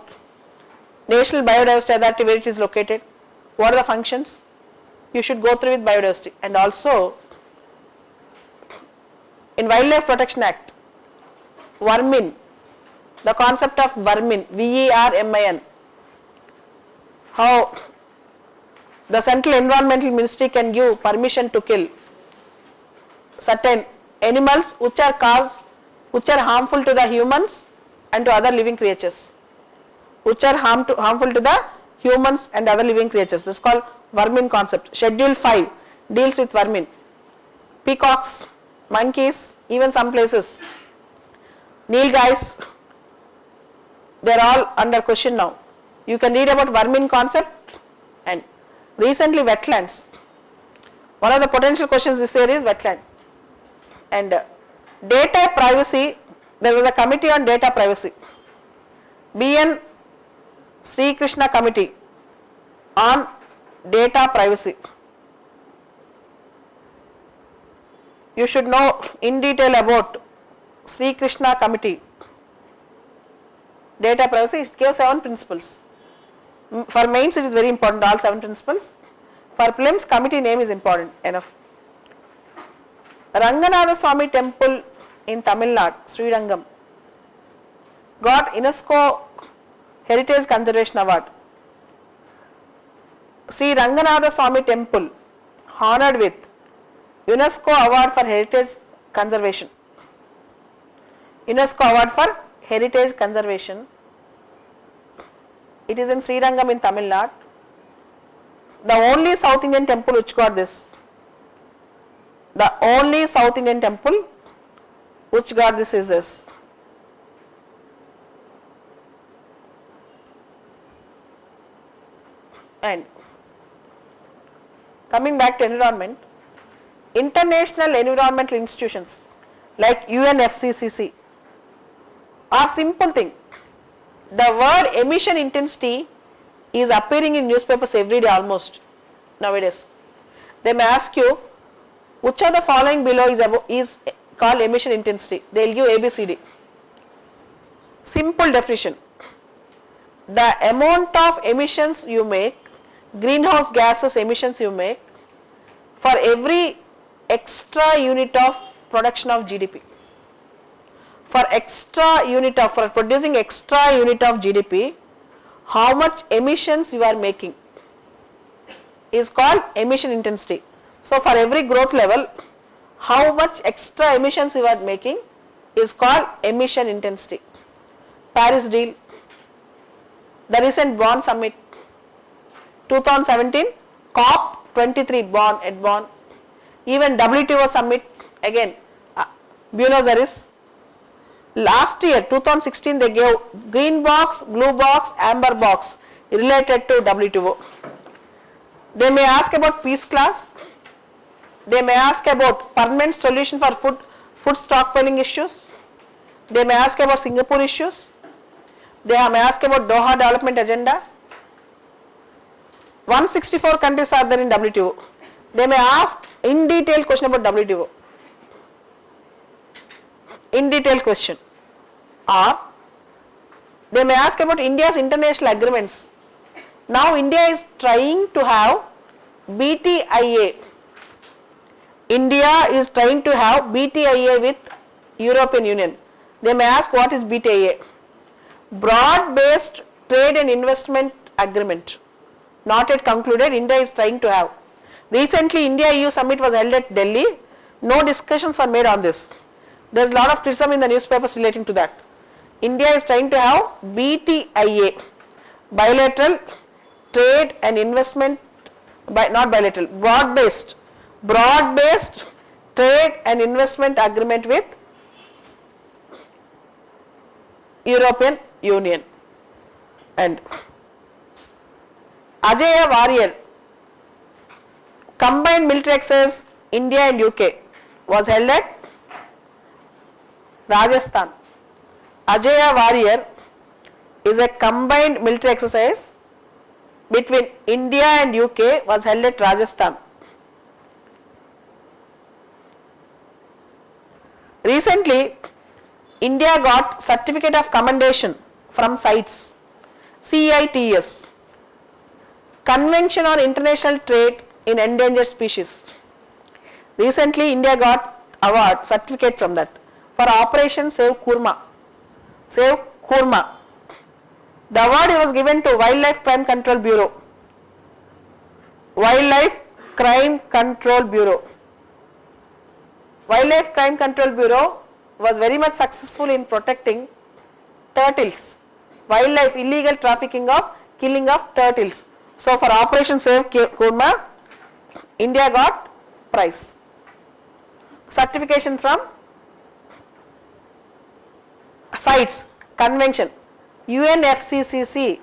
National Biodiversity Authority, where it is located, what are the functions, you should go through with biodiversity. And also in Wildlife Protection Act, vermin, the concept of vermin, VERMIN, how the Central Environmental Ministry can give permission to kill certain animals which are harmful to the humans and to other living creatures, harmful to the humans and other living creatures. This is called vermin concept. Schedule 5 deals with vermin. Peacocks, monkeys, even some places, nilgais, they are all under question now. You can read about vermin concept. And recently wetlands, one of the potential questions this year is wetland. And data privacy, there was a committee on data privacy, BN Sri Krishna committee on data privacy. You should know in detail about Sri Krishna committee. Data privacy, it gives 7 principles. For mains it is very important, all 7 principles. For prelims, committee name is important enough. Ranganatha Swami temple in Tamil Nadu, Srirangam, got UNESCO Heritage Conservation Award. Sri Ranganatha Swami temple honored with UNESCO Award for Heritage Conservation. UNESCO Award for Heritage Conservation. It is in Srirangam in Tamil Nadu. The only South Indian temple which got this. The only South Indian temple which got this is this. And coming back to environment, international environmental institutions like UNFCCC are simple thing. The word emission intensity is appearing in newspapers every day almost nowadays. They may ask you which of the following below is called emission intensity. They will give ABCD. Simple definition. the amount of emissions you make, greenhouse gases emissions you make for every extra unit of production of GDP. For producing extra unit of GDP, how much emissions you are making is called emission intensity. So for every growth level, how much extra emissions you are making is called emission intensity. Paris deal, the recent Bonn summit, 2017 COP23 Bonn, even WTO summit again, Buenos Aires. Last year 2016 they gave green box, blue box, amber box related to WTO. They may ask about peace clause, they may ask about permanent solution for food stockpiling issues, they may ask about Singapore issues, they may ask about Doha development agenda. 164 countries are there in WTO. They may ask in detail question about WTO. In detail question, or they may ask about India's international agreements. Now India is trying to have BTIA. India is trying to have BTIA with European Union. They may ask what is BTIA? Broad-based trade and investment agreement. Not yet concluded, India is trying to have. Recently India-EU summit was held at Delhi. No discussions are made on this. There is a lot of criticism in the newspapers relating to that. India is trying to have BTIA, bilateral trade and investment, broad-based trade and investment agreement with European Union. And Ajaya Warrior, combined military exercise India and UK was held at Rajasthan. Ajaya Warrior is a combined military exercise between India and UK was held at Rajasthan. Recently, India got certificate of commendation from CITES, CITES, Convention on International Trade in Endangered Species. Recently, India got award certificate from that for Operation Save Kurma. Save Kurma. The award was given to Wildlife Crime Control Bureau. Wildlife Crime Control Bureau. Wildlife Crime Control Bureau was very much successful in protecting turtles. Wildlife illegal trafficking of killing of turtles. So for Operation Save Kurma, India got prize. Certification from CITES, Convention, UNFCCC,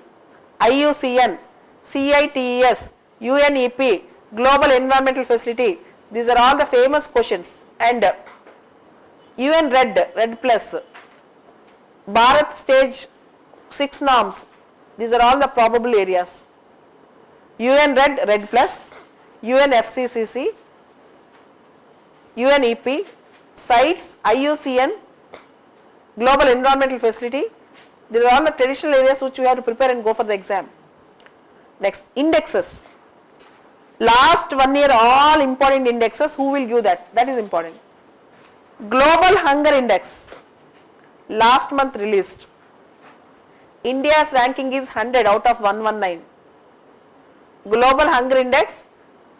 IUCN, CITES, UNEP, Global Environmental Facility. These are all the famous questions. And UN Red Plus, Bharat Stage 6 norms. These are all the probable areas. UN Red Plus, UNFCCC, UNEP, CITES, IUCN, Global Environmental Facility. These are all the traditional areas which we have to prepare and go for the exam. Next, indexes. Last 1 year all important indexes, who will give that? That is important. Global Hunger Index, last month released. India's ranking is 100 out of 119. Global Hunger Index,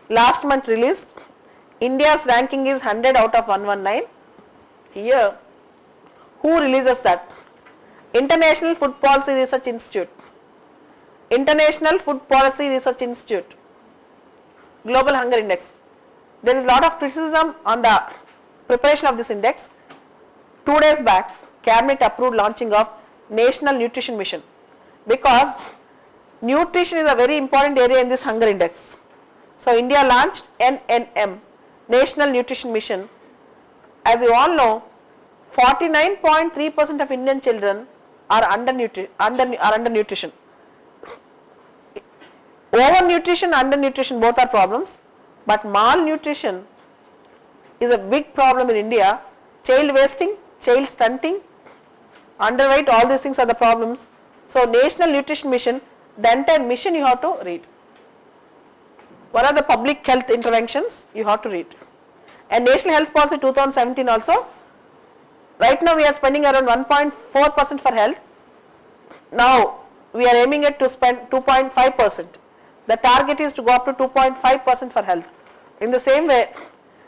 last month released. India's ranking is 100 out of 119. Here, who releases that? International Food Policy Research Institute. International Food Policy Research Institute. Global Hunger Index. There is a lot of criticism on the preparation of this index. 2 days back, Cabinet approved launching of National Nutrition Mission, because nutrition is a very important area in this hunger index. So India launched NNM, National Nutrition Mission. As you all know, 49.3% of Indian children are undernutrition. Overnutrition, undernutrition, both are problems, but malnutrition is a big problem in India. Child wasting, child stunting, underweight, all these things are the problems. So National Nutrition Mission, the entire mission you have to read. What are the public health interventions you have to read. And National Health Policy 2017 also, right now we are spending around 1.4% for health. Now we are aiming at to spend 2.5%. The target is to go up to 2.5% for health. In the same way,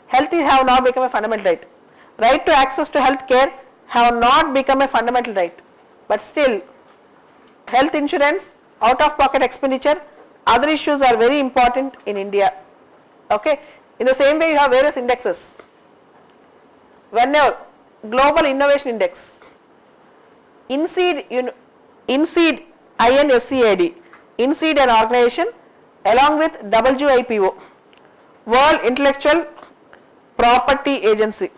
health have now become a fundamental right. Right to access to health care have not become a fundamental right. But still, health insurance, out of pocket expenditure, other issues are very important in India. Okay. In the same way, you have various indexes. Whenever Global Innovation Index, INSEAD, INSEAD, INSEAD an organization along with WIPO, World Intellectual Property Agency,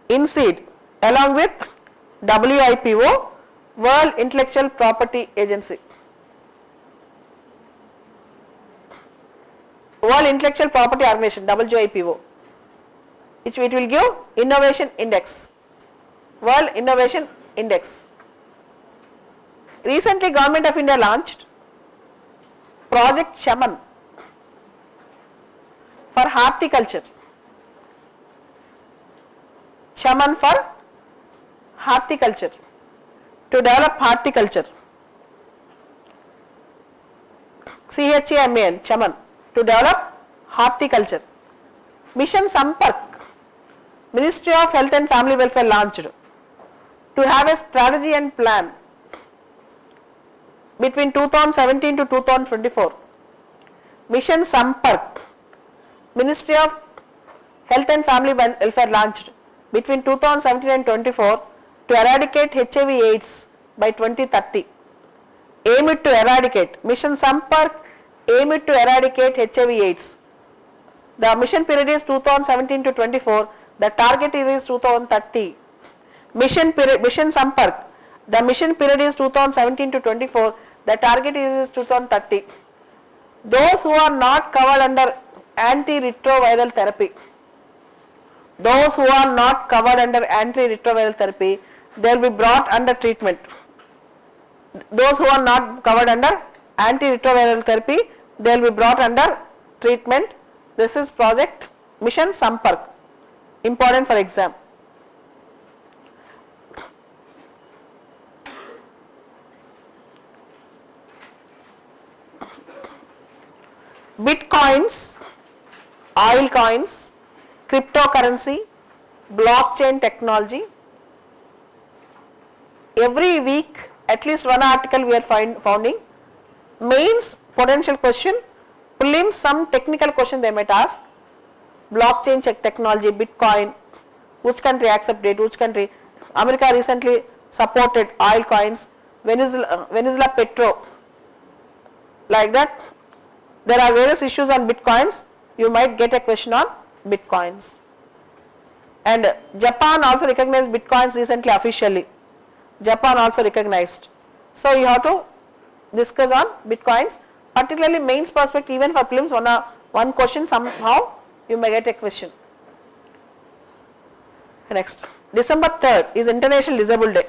INSEAD along with WIPO, World Intellectual Property Agency. World Intellectual Property Organization, WIPO, which it will give Innovation Index, World Innovation Index. Recently Government of India launched Project Chaman for horticulture. Chaman for horticulture, to develop horticulture. CHAMAN, Chaman, to develop horticulture. Mission Sampark, Ministry of Health and Family Welfare launched to have a strategy and plan between 2017 to 2024. Mission Sampark, Ministry of Health and Family Welfare launched between 2017 and 24 to eradicate HIV AIDS by 2030. Aim it to eradicate. Mission Sampark aim it to eradicate HIV AIDS. The mission period is 2017 to 24. The target is 2030. Mission Sampark. The mission period is 2017 to 24. The target is 2030. Those who are not covered under antiretroviral therapy, those who are not covered under antiretroviral therapy, they will be brought under treatment. Those who are not covered under antiretroviral therapy, they will be brought under treatment. This is project Mission Sampark, important for exam. Bitcoins, oil coins, cryptocurrency, blockchain technology. Every week at least one article we are founding. Mains potential question, prelims some technical question they might ask. Blockchain technology, Bitcoin, which country accept it, which country. America recently supported oil coins, Venezuela petro. Like that, there are various issues on Bitcoins. You might get a question on Bitcoins. And Japan also recognized Bitcoins recently officially. Japan also recognized. So you have to discuss on Bitcoins, particularly mains perspective. Even for prelims, one question somehow you may get a question. Next, December 3rd is International Disabled Day.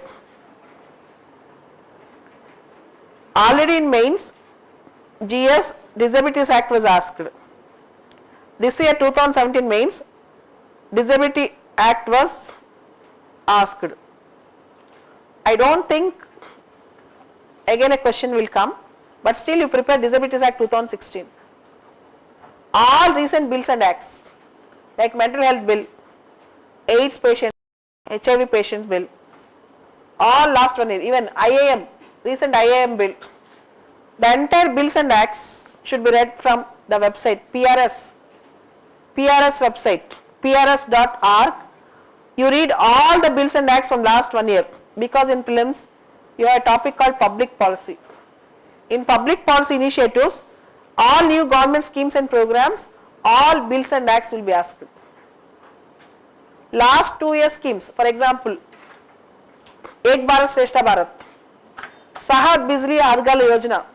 Already in mains, GS Disabilities Act was asked. This year 2017 mains, Disability Act was asked. I don't think again a question will come, but still you prepare Disabilities Act 2016. All recent bills and acts like mental health bill, AIDS patients, HIV patients bill, all last 1 year, even IAM, recent IAM bill. The entire bills and acts should be read from the website PRS website, prs.org. You read all the bills and acts from last 1 year, because in prelims you have a topic called public policy. In public policy initiatives, all new government schemes and programs, all bills and acts will be asked. Last 2 year schemes, for example, Ek Bharat Shrestha Bharat, Sahad Bijli Har Ghar Yojana,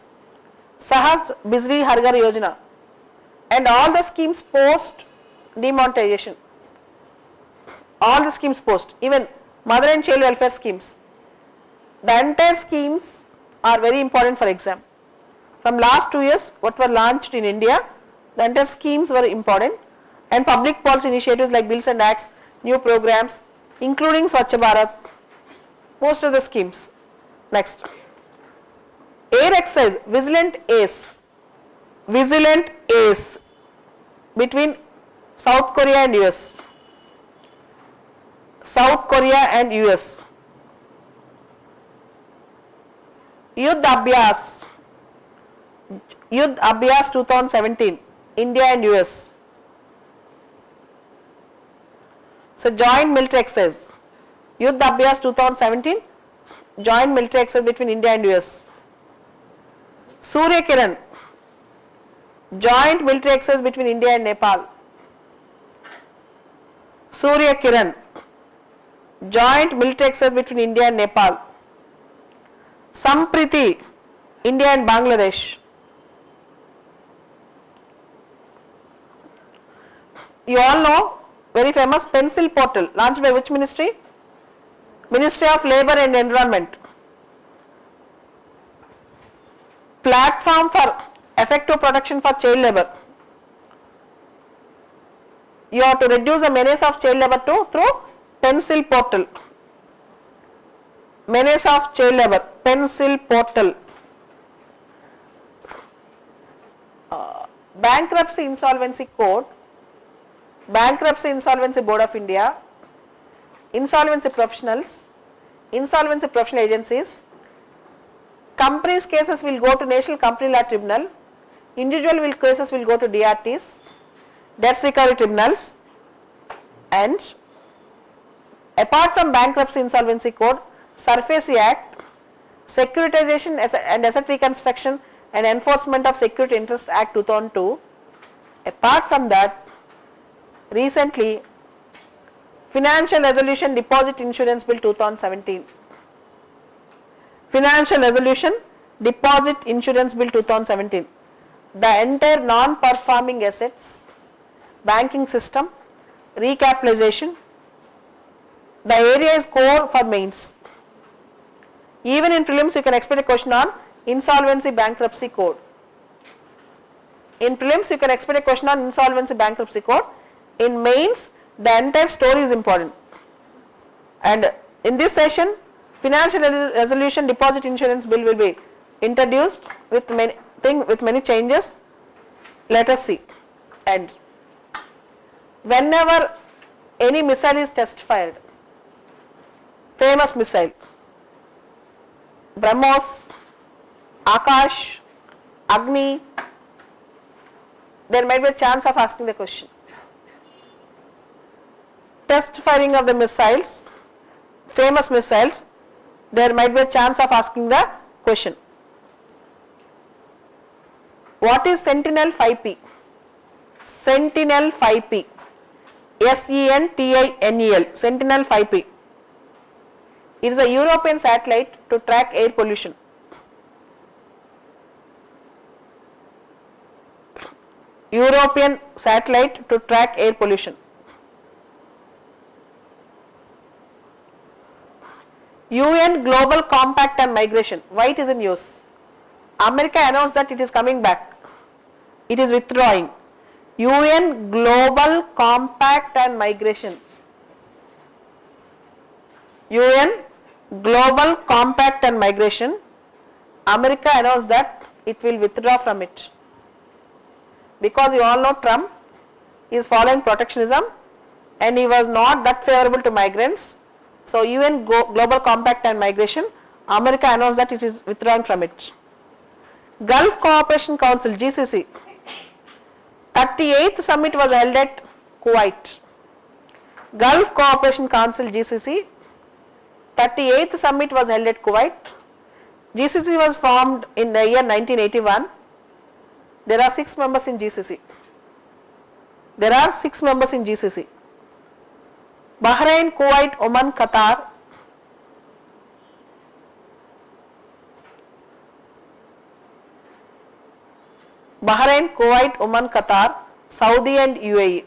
Sahad Bijli Har Ghar Yojana, and all the schemes post demonetization, all the schemes post, even mother and child welfare schemes. The entire schemes are very important for exam. From last 2 years, what were launched in India, the entire schemes were important, and public policy initiatives like bills and acts, new programs, including Swachh Bharat, most of the schemes. Next, air exercise, vigilant ace between South Korea and US. South Korea and US. Yuddh Abhyas 2017, India and US. So joint military exercise. Yuddh Abhyas 2017, joint military exercise between India and US. Surya Kiran, joint military exercise between India and Nepal. Surya Kiran, joint military exercise between India and Nepal. Sampriti, India and Bangladesh. You all know very famous pencil portal launched by which ministry? Ministry of Labour and Environment. Platform for effective protection for child labour. You have to reduce the menace of child labour through pencil portal. Menace of child labour, pencil portal. Bankruptcy Insolvency Code, Bankruptcy Insolvency Board of India, Insolvency Professionals, Insolvency Professional Agencies. Companies cases will go to National Company Law Tribunal, individual cases will go to DRTs, Debt Recovery Tribunals, and apart from Bankruptcy Insolvency Code, SARFAESI Act, Securitization and Asset Reconstruction and Enforcement of Security Interest Act 2002. Apart from that, recently Financial Resolution Deposit Insurance Bill 2017. Financial Resolution Deposit Insurance Bill 2017. The entire non-performing assets, banking system, recapitalization, the area is core for mains. Even in prelims you can expect a question on Insolvency Bankruptcy Code. In prelims you can expect a question on Insolvency Bankruptcy Code. In mains the entire story is important. And in this session Financial Resolution Deposit Insurance Bill will be introduced with many changes. Let us see. And whenever any missile is test fired, famous missile, BrahMos, Akash, Agni, there might be a chance of asking the question. Test firing of the missiles, famous missiles, there might be a chance of asking the question. What is Sentinel-5P? Sentinel-5P. Sentinel, Sentinel-5P. It is a European satellite to track air pollution. European satellite to track air pollution. UN Global Compact on Migration. Why it is in use? America announced that it is coming back. It is withdrawing. UN Global Compact on Migration. UN Global Compact on Migration. America announced that it will withdraw from it. Because you all know Trump is following protectionism and he was not that favorable to migrants. So UN Global Compact on Migration, America announced that it is withdrawing from it. Gulf Cooperation Council GCC, 38th summit was held at Kuwait. Gulf Cooperation Council GCC, 38th summit was held at Kuwait. GCC was formed in the year 1981. There are 6 members in GCC. Bahrain, Kuwait, Oman, Qatar. Bahrain, Kuwait, Oman, Qatar, Saudi and UAE.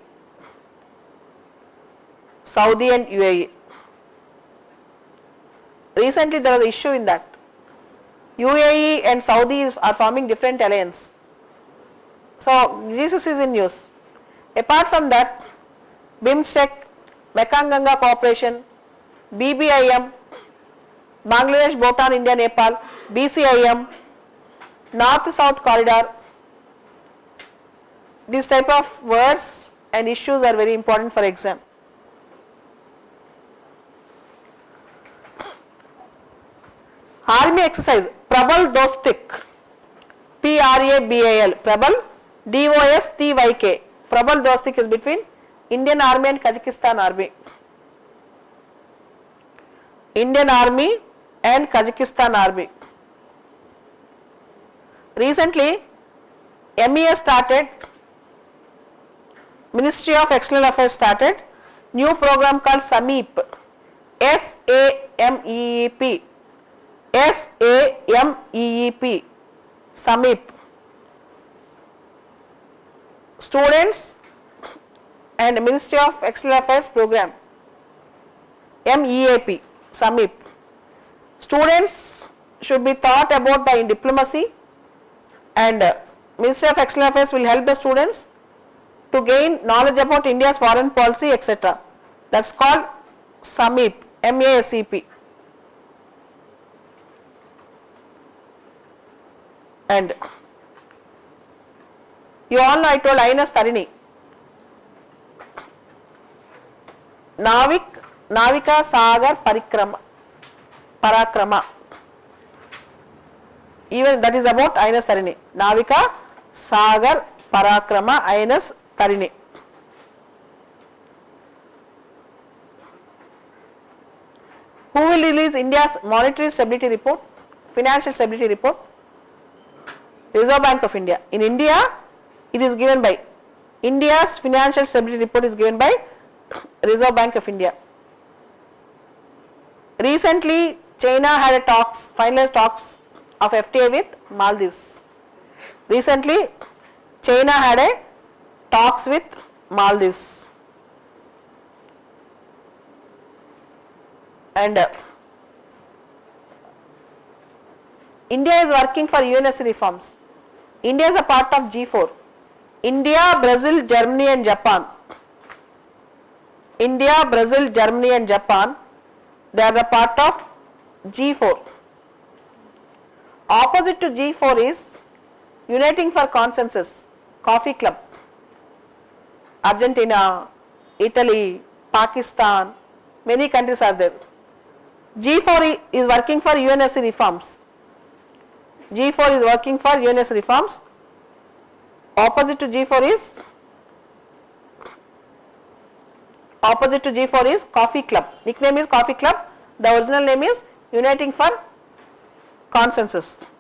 Recently there was an issue in that. UAE and Saudi are forming different alliance. So GCC is in news. Apart from that, BIMSTEC, Mekong Ganga Cooperation, BBIM, Bangladesh, Bhutan, India, Nepal, BCIM, North-South Corridor. These type of words and issues are very important for exam. Army exercise, Prabal Dostik, PRABAL, Prabal DOSTYK. Prabal Dostik is between Indian Army and Kazakhstan Army. Indian Army and Kazakhstan Army. Recently, MES started, Ministry of External Affairs started new program called SAMEEP, SAMEEP, SAMEEP, SAMEEP. Students and Ministry of External Affairs program, MEAP, SAMEEP. Students should be taught about the diplomacy, and Ministry of External Affairs will help the students to gain knowledge about India's foreign policy, etc. That's called SAMEEP, MASEP. And you all know I told INS Tarini. Navika Sagar Parakrama. Even that is about INS Tarini. Navika Sagar Parakrama, INS Tarini. Who will release India's monetary stability report, financial stability report? Reserve Bank of India. In India, it is given by, India's financial stability report is given by Reserve Bank of India. Recently, China had a finalized talks of FTA with Maldives. Recently, China had a talks with Maldives. And India is working for UNSC reforms. India is a part of G4. India, Brazil, Germany and Japan. India, Brazil, Germany and Japan, they are the part of G4. Opposite to G4 is Uniting for Consensus, Coffee Club. Argentina, Italy, Pakistan, many countries are there. G4 is working for UNSC reforms. G4 is working for UNSC reforms. Opposite to G4 is Coffee Club. Nickname is Coffee Club. The original name is Uniting for Consensus.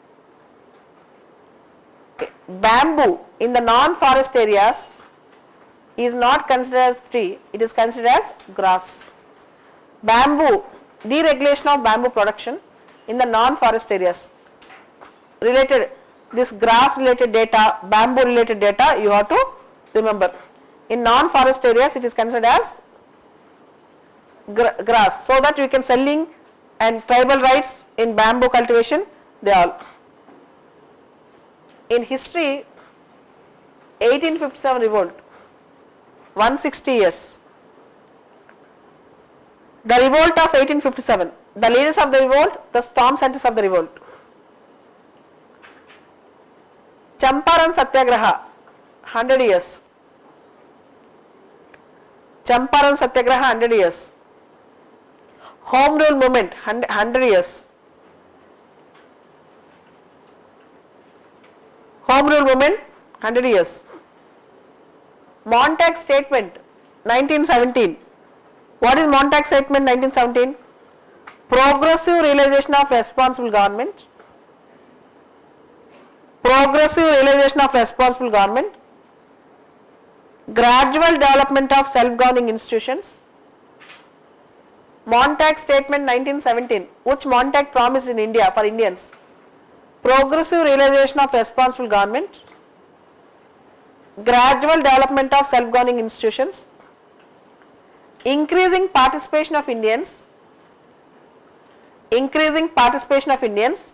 Okay. Bamboo in the non-forest areas is not considered as tree, it is considered as grass. Bamboo, deregulation of bamboo production in the non-forest areas. Related, this grass related data, bamboo related data you have to remember. In non-forest areas it is considered as grass, so that you can selling and tribal rights in bamboo cultivation, they all. In history, 1857 revolt, 160 years. The revolt of 1857, the leaders of the revolt, the storm centers of the revolt. Champaran Satyagraha, 100 years. Champaran Satyagraha, 100 years. Home Rule Movement, 100 years. Home Rule Movement, 100 years. Montag Statement, 1917. What is Montag Statement, 1917? Progressive realization of responsible government. Progressive realization of responsible government. Gradual development of self-governing institutions. Montag Statement 1917, which Montag promised in India for Indians. Progressive realization of responsible government. Gradual development of self-governing institutions. Increasing participation of Indians. Increasing participation of Indians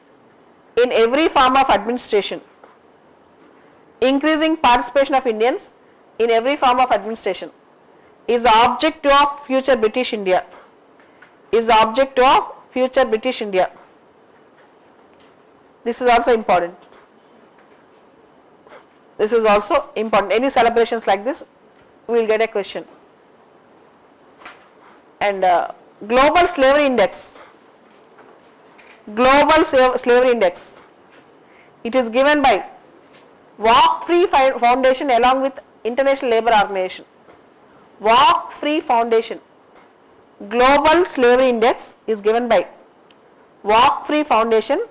in every form of administration. Increasing participation of Indians in every form of administration is the objective of future British India. Is the objective of future British India. This is also important. This is also important. Any celebrations like this, we will get a question. And Global Slavery Index. Global Slavery Index. It is given by Walk Free Foundation along with International Labour Organization. Walk Free Foundation. Global Slavery Index is given by Walk Free Foundation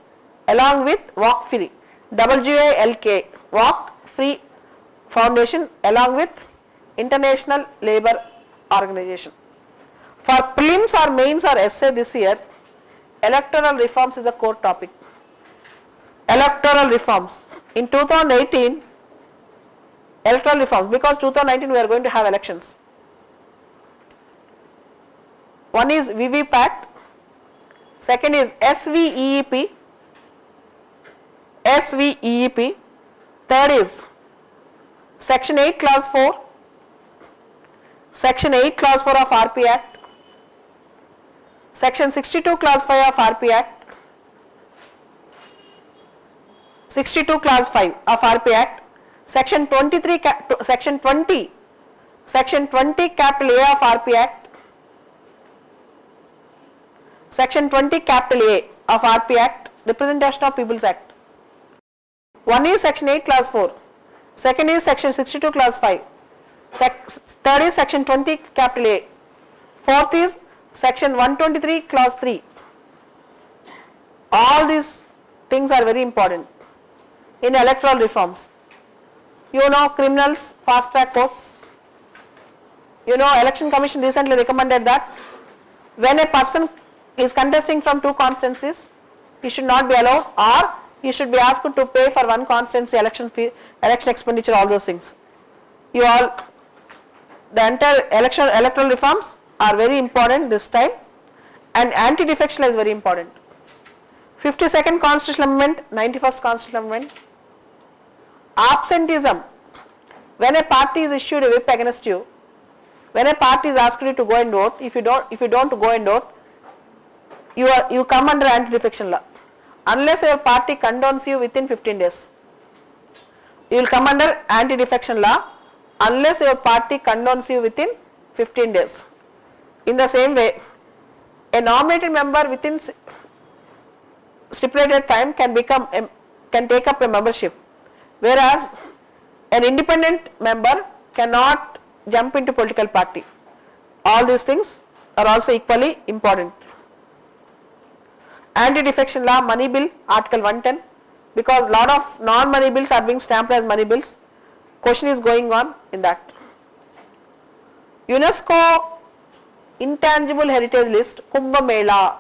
along with Walk Free, WALK, Walk Free Foundation along with International Labour Organization. For prelims or mains or essay this year, electoral reforms is the core topic. Electoral reforms. In 2018, electoral reforms, because 2019 we are going to have elections. One is VVPAT, second is SVEEP, third is Section 8 Clause 4, Section 8 Clause 4 of RP Act, Section 62 Clause 5 of RP Act, 62 Clause 5 of RP Act, Section 23, Section 20 capital A of RP Act, Section 20 capital A of RP Act, Representation of Peoples Act. One is Section 8 Clause 4, second is Section 62 Clause 5, third is Section 20 capital A, fourth is Section 123 Clause 3. All these things are very important in electoral reforms. You know, criminals, fast track courts. You know, Election Commission recently recommended that when a person is contesting from two constituencies, he should not be allowed, or he should be asked to pay for one constituency election fee, election expenditure, all those things. You all, the entire electoral reforms are very important this time, and anti-defection is very important. 52nd Constitutional Amendment, 91st Constitutional Amendment. Absenteeism. When a party is issued a whip against you, when a party is asked you to go and vote, if you don't go and vote, you come under anti-defection law. Unless your party condones you within 15 days. You will come under anti-defection law unless your party condones you within 15 days. In the same way, a nominated member within stipulated time can take up a membership, whereas an independent member cannot jump into political party. All these things are also equally important. Anti-defection law, money bill, Article 110, because lot of non-money bills are being stamped as money bills. Question is going on in that. UNESCO Intangible Heritage List, Kumbh Mela.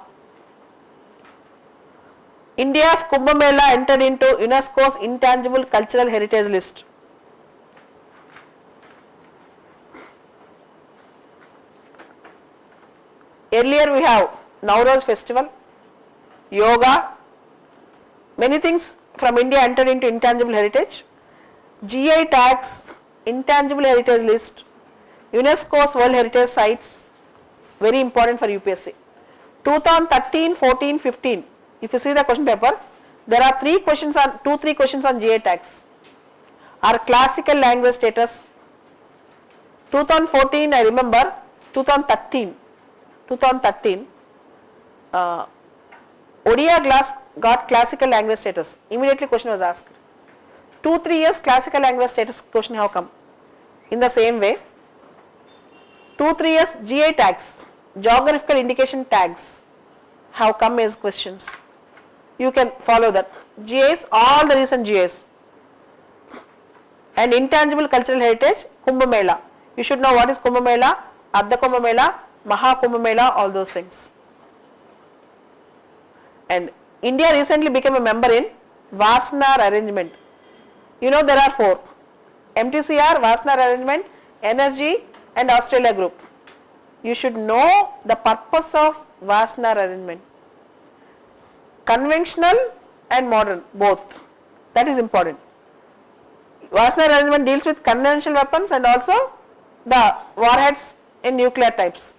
India's Kumbh Mela entered into UNESCO's Intangible Cultural Heritage List. Earlier we have Nowruz festival, yoga, many things from India entered into intangible heritage. GI tags, intangible heritage list, UNESCO's World Heritage Sites, very important for UPSC. 2013, 14, 15, if you see the question paper, there are 3 questions on GI tags. Our classical language status. 2014, I remember, 2013, Odia got classical language status. Immediately question was asked. 2-3 years classical language status question have come. In the same way, 2-3 years GI tags, geographical indication tags have come as questions. You can follow that. GIs, all the recent GIs. And intangible cultural heritage, Kumbh Mela. You should know what is Kumbh Mela, Ardha Kumbh Mela, Maha Kumbh Mela, all those things. And India recently became a member in Wassenaar Arrangement. You know there are 4. MTCR, Wassenaar Arrangement, NSG and Australia Group. You should know the purpose of Wassenaar Arrangement. Conventional and modern, both. That is important. Wassenaar arrangement deals with conventional weapons and also the warheads in nuclear types.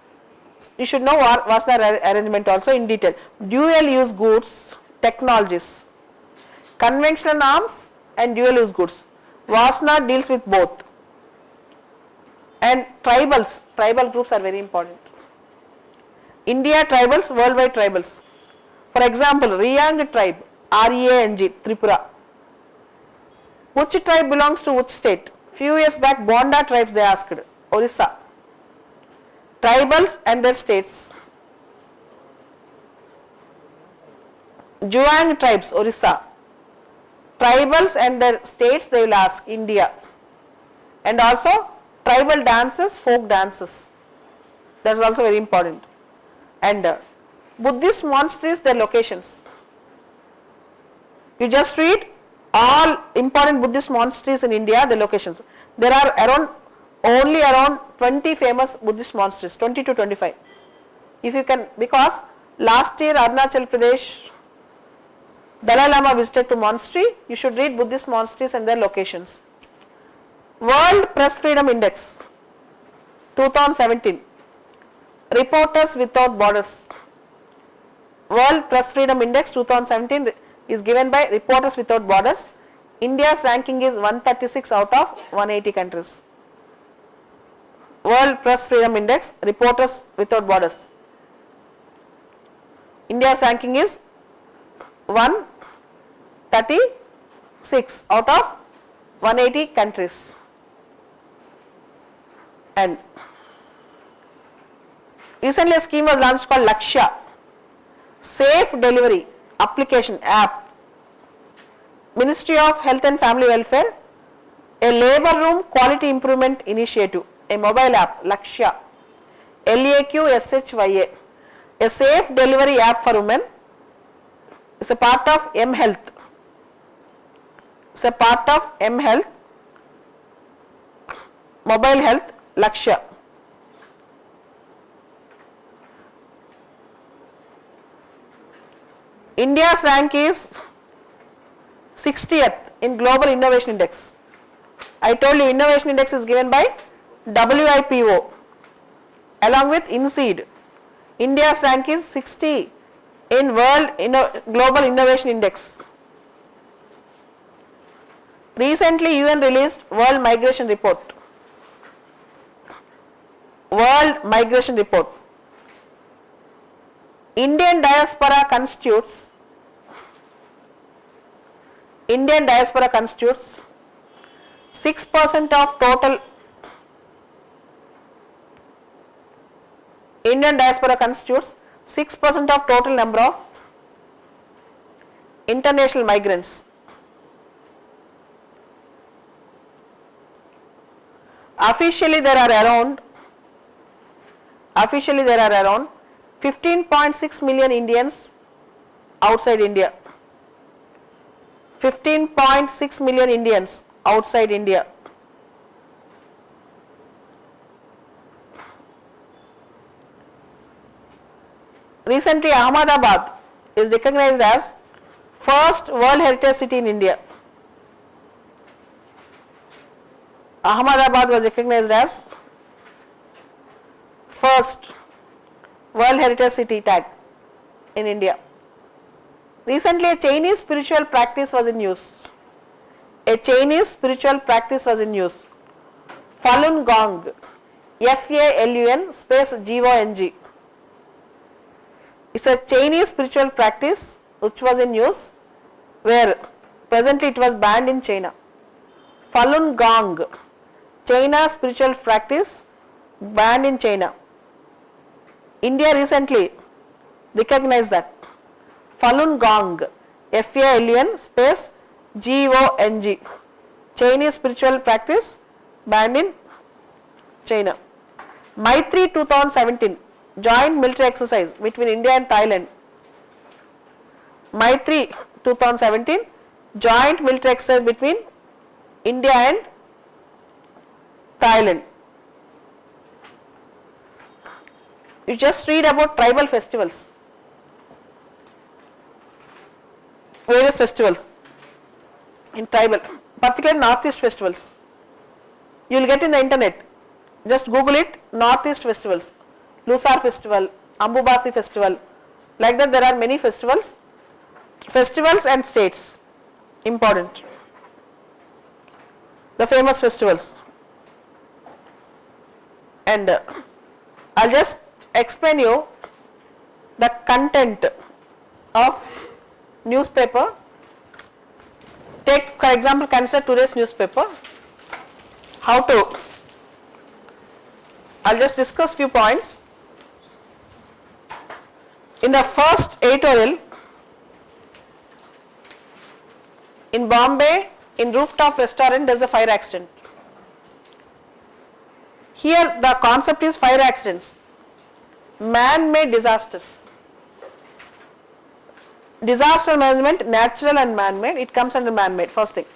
You should know Wassenaar arrangement also in detail. Dual use goods, technologies, conventional arms and dual use goods. Wassenaar deals with both. And tribal groups are very important. India tribals, worldwide tribals. For example, Reyang tribe, R-E-A-N-G, Tripura. Which tribe belongs to which state? Few years back, Bonda tribes they asked, Orissa. Tribals and their states. Juang tribes, Orissa. Tribals and their states they will ask, India. And also tribal dances, folk dances. That is also very important. And Buddhist monasteries, their locations. You just read all important Buddhist monasteries in India, the locations. There are only around 20 famous Buddhist monasteries, 20 to 25. If you can, because last year Arunachal Pradesh, Dalai Lama visited to monastery, you should read Buddhist monasteries and their locations. World Press Freedom Index, 2017. Reporters Without Borders. World Press Freedom Index 2017 is given by Reporters Without Borders. India's ranking is 136 out of 180 countries. World Press Freedom Index, Reporters Without Borders. India's ranking is 136 out of 180 countries. And recently a scheme was launched called Lakshya, Safe Delivery Application App, Ministry of Health and Family Welfare, a labor room quality improvement initiative, a mobile app, Lakshya, L-A-Q-S-H-Y-A, a safe delivery app for women. It's a part of M-Health. It's a part of M-Health, mobile health, Lakshya. India's rank is 60th in Global Innovation Index. I told you Innovation Index is given by WIPO along with INSEAD. India's rank is 60 in Global Innovation Index. Recently UN released World Migration Report. World Migration Report. Indian diaspora constitutes 6% of total. Indian diaspora constitutes 6% of total number of international migrants. Officially there are around 15.6 million Indians outside India. 15.6 million Indians outside India. Recently Ahmedabad is recognized as first World Heritage City in India. Ahmedabad was recognized as first World Heritage City tag in India. Recently a Chinese spiritual practice was in use. Falun Gong, F-A-L-U-N space G-O-N-G. It's a Chinese spiritual practice which was in use, where presently it was banned in China. Falun Gong, China spiritual practice banned in China. India recently recognized that. Falun Gong, F-A-L-U-N space G-O-N-G, Chinese spiritual practice banned in China. Maitri 2017, joint military exercise between India and Thailand. Maitri 2017, joint military exercise between India and Thailand. You just read about tribal festivals. Various various festivals in tribal, particularly Northeast festivals. You will get in the internet. Just Google it, Northeast festivals, Lusar festival, Ambubasi festival. Like that there are many festivals. Festivals and states, important. The famous festivals. And I'll just explain you the content of newspaper. Take for example, consider today's newspaper. How to, I'll just discuss few points. In the first editorial, in Bombay, in rooftop restaurant there is a fire accident. Here the concept is fire accidents, man-made disasters. Disaster management, natural and man-made, it comes under man-made, first thing.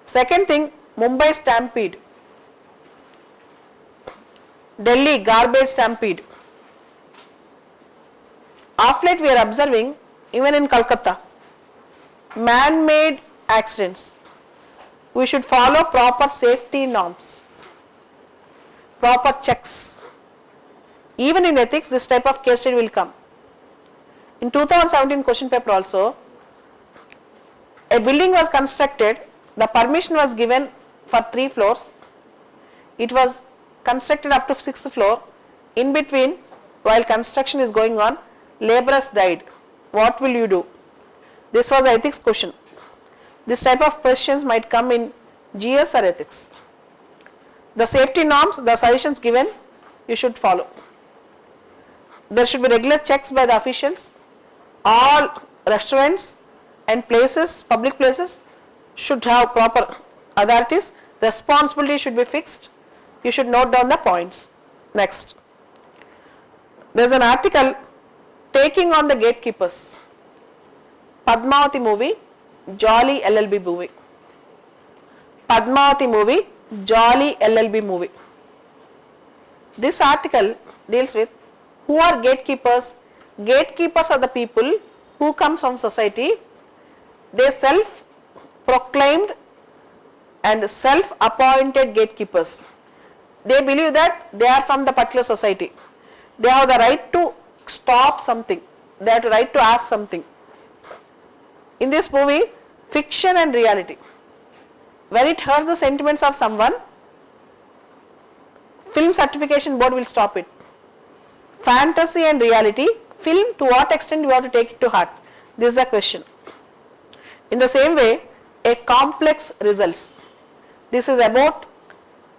Second thing, Mumbai stampede, Delhi garbage stampede. Of late we are observing, even in Calcutta, man-made accidents. We should follow proper safety norms, proper checks. Even in ethics, this type of case study will come. In 2017 question paper also, a building was constructed, the permission was given for 3 floors. It was constructed up to 6th floor. In between, while construction is going on, laborers died. What will you do? This was ethics question. This type of questions might come in GS or ethics. The safety norms, the suggestions given, you should follow. There should be regular checks by the officials. All restaurants and places, public places, should have proper authorities. Responsibility should be fixed. You should note down the points. Next. There is an article, taking on the gatekeepers. Padmavati movie, Jolly LLB movie. Padmavati movie, Jolly LLB movie. This article deals with who are gatekeepers. Gatekeepers are the people who come from society. They self-proclaimed and self-appointed gatekeepers. They believe that they are from the particular society. They have the right to stop something. They have the right to ask something. In this movie, fiction and reality. When it hurts the sentiments of someone, Film Certification Board will stop it. Fantasy and reality, film, to what extent you have to take it to heart? This is the question. In the same way, a complex results. This is about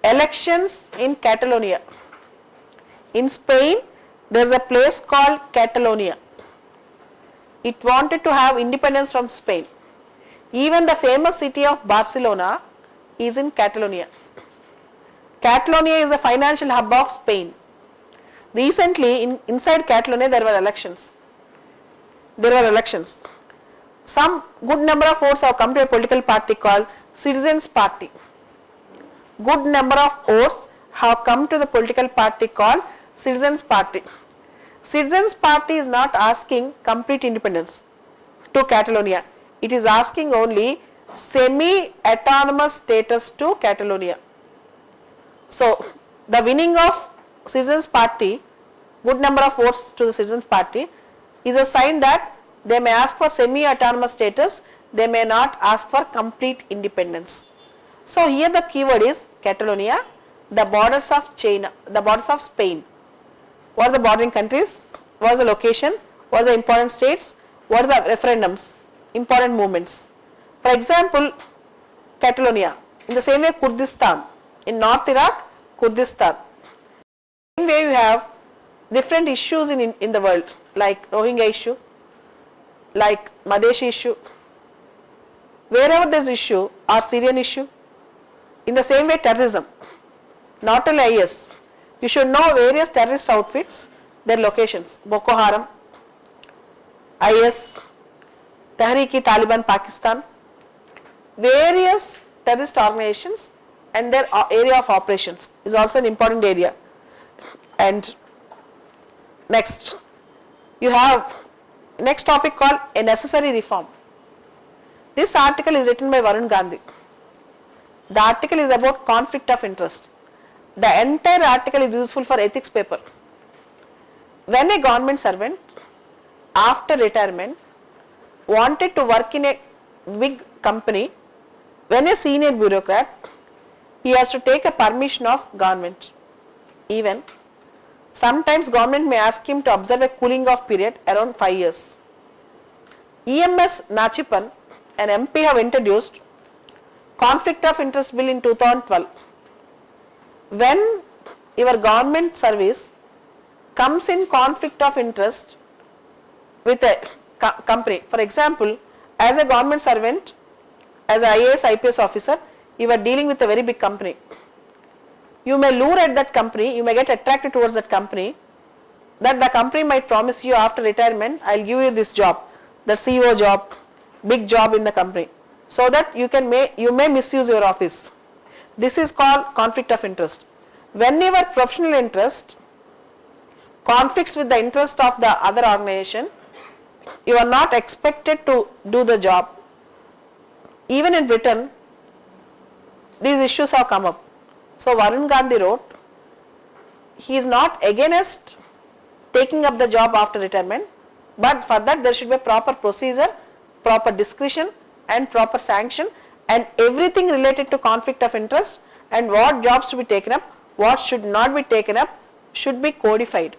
elections in Catalonia. In Spain, there is a place called Catalonia. It wanted to have independence from Spain. Even the famous city of Barcelona is in Catalonia. Catalonia is the financial hub of Spain. Recently, inside Catalonia, there were elections. Some good number of votes have come to a political party called Citizens Party. Good number of votes have come to the political party called Citizens Party. Citizens Party is not asking complete independence to Catalonia. It is asking only semi-autonomous status to Catalonia. So, the winning of Citizens Party, good number of votes to the Citizens Party, is a sign that they may ask for semi-autonomous status, they may not ask for complete independence. So, here the keyword is Catalonia, the borders of China, the borders of Spain. What are the bordering countries? What is the location? What are the important states? What are the referendums? Important movements. For example, Catalonia. In the same way, Kurdistan. In North Iraq, Kurdistan. In the same way, you have different issues in the world, like Rohingya issue, like Madheshi issue. Wherever there is issue or Syrian issue. In the same way, terrorism. Not only IS. You should know various terrorist outfits, their locations. Boko Haram, IS, Tehreek-e-Taliban Pakistan, various terrorist organizations and their area of operations is also an important area. And next, you have next topic called a necessary reform. This article is written by Varun Gandhi. The article is about conflict of interest. The entire article is useful for ethics paper. When a government servant after retirement wanted to work in a big company, when a senior bureaucrat, he has to take a permission of government. Even sometimes government may ask him to observe a cooling off period around 5 years. EMS Nachipan, an MP, have introduced conflict of interest bill in 2012. When your government service comes in conflict of interest with a company, for example, as a government servant, as an IAS, IPS officer, you are dealing with a very big company. You may lure at that company, you may get attracted towards that company, that the company might promise you after retirement, I will give you this job, the CEO job, big job in the company, so that you may misuse your office. This is called conflict of interest. When your professional interest conflicts with the interest of the other organization, you are not expected to do the job. Even in Britain, these issues have come up. So Varun Gandhi wrote, he is not against taking up the job after retirement, but for that there should be a proper procedure, proper discretion and proper sanction, and everything related to conflict of interest and what jobs to be taken up, what should not be taken up should be codified.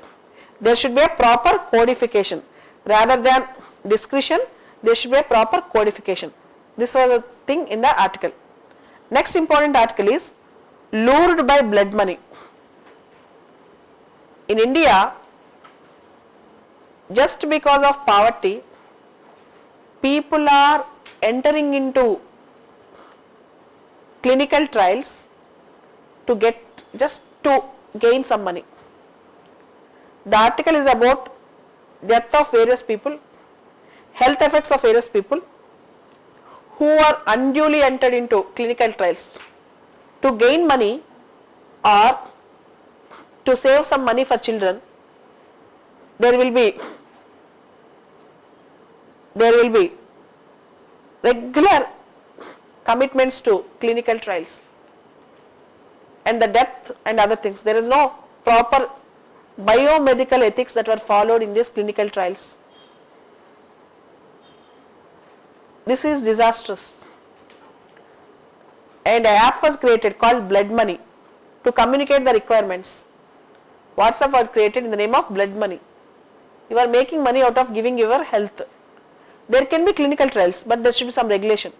There should be a proper codification. Rather than discretion, there should be a proper codification. This was a thing in the article. Next important article is lured by blood money. In India, just because of poverty, people are entering into clinical trials to gain some money. The article is about death of various people, health effects of various people who are unduly entered into clinical trials to gain money or to save some money for children. There will be regular commitments to clinical trials and the death and other things. There is no proper biomedical ethics that were followed in these clinical trials. This is disastrous. And an app was created called Blood Money to communicate the requirements. WhatsApp was created in the name of blood money. You are making money out of giving your health. There can be clinical trials, but there should be some regulation.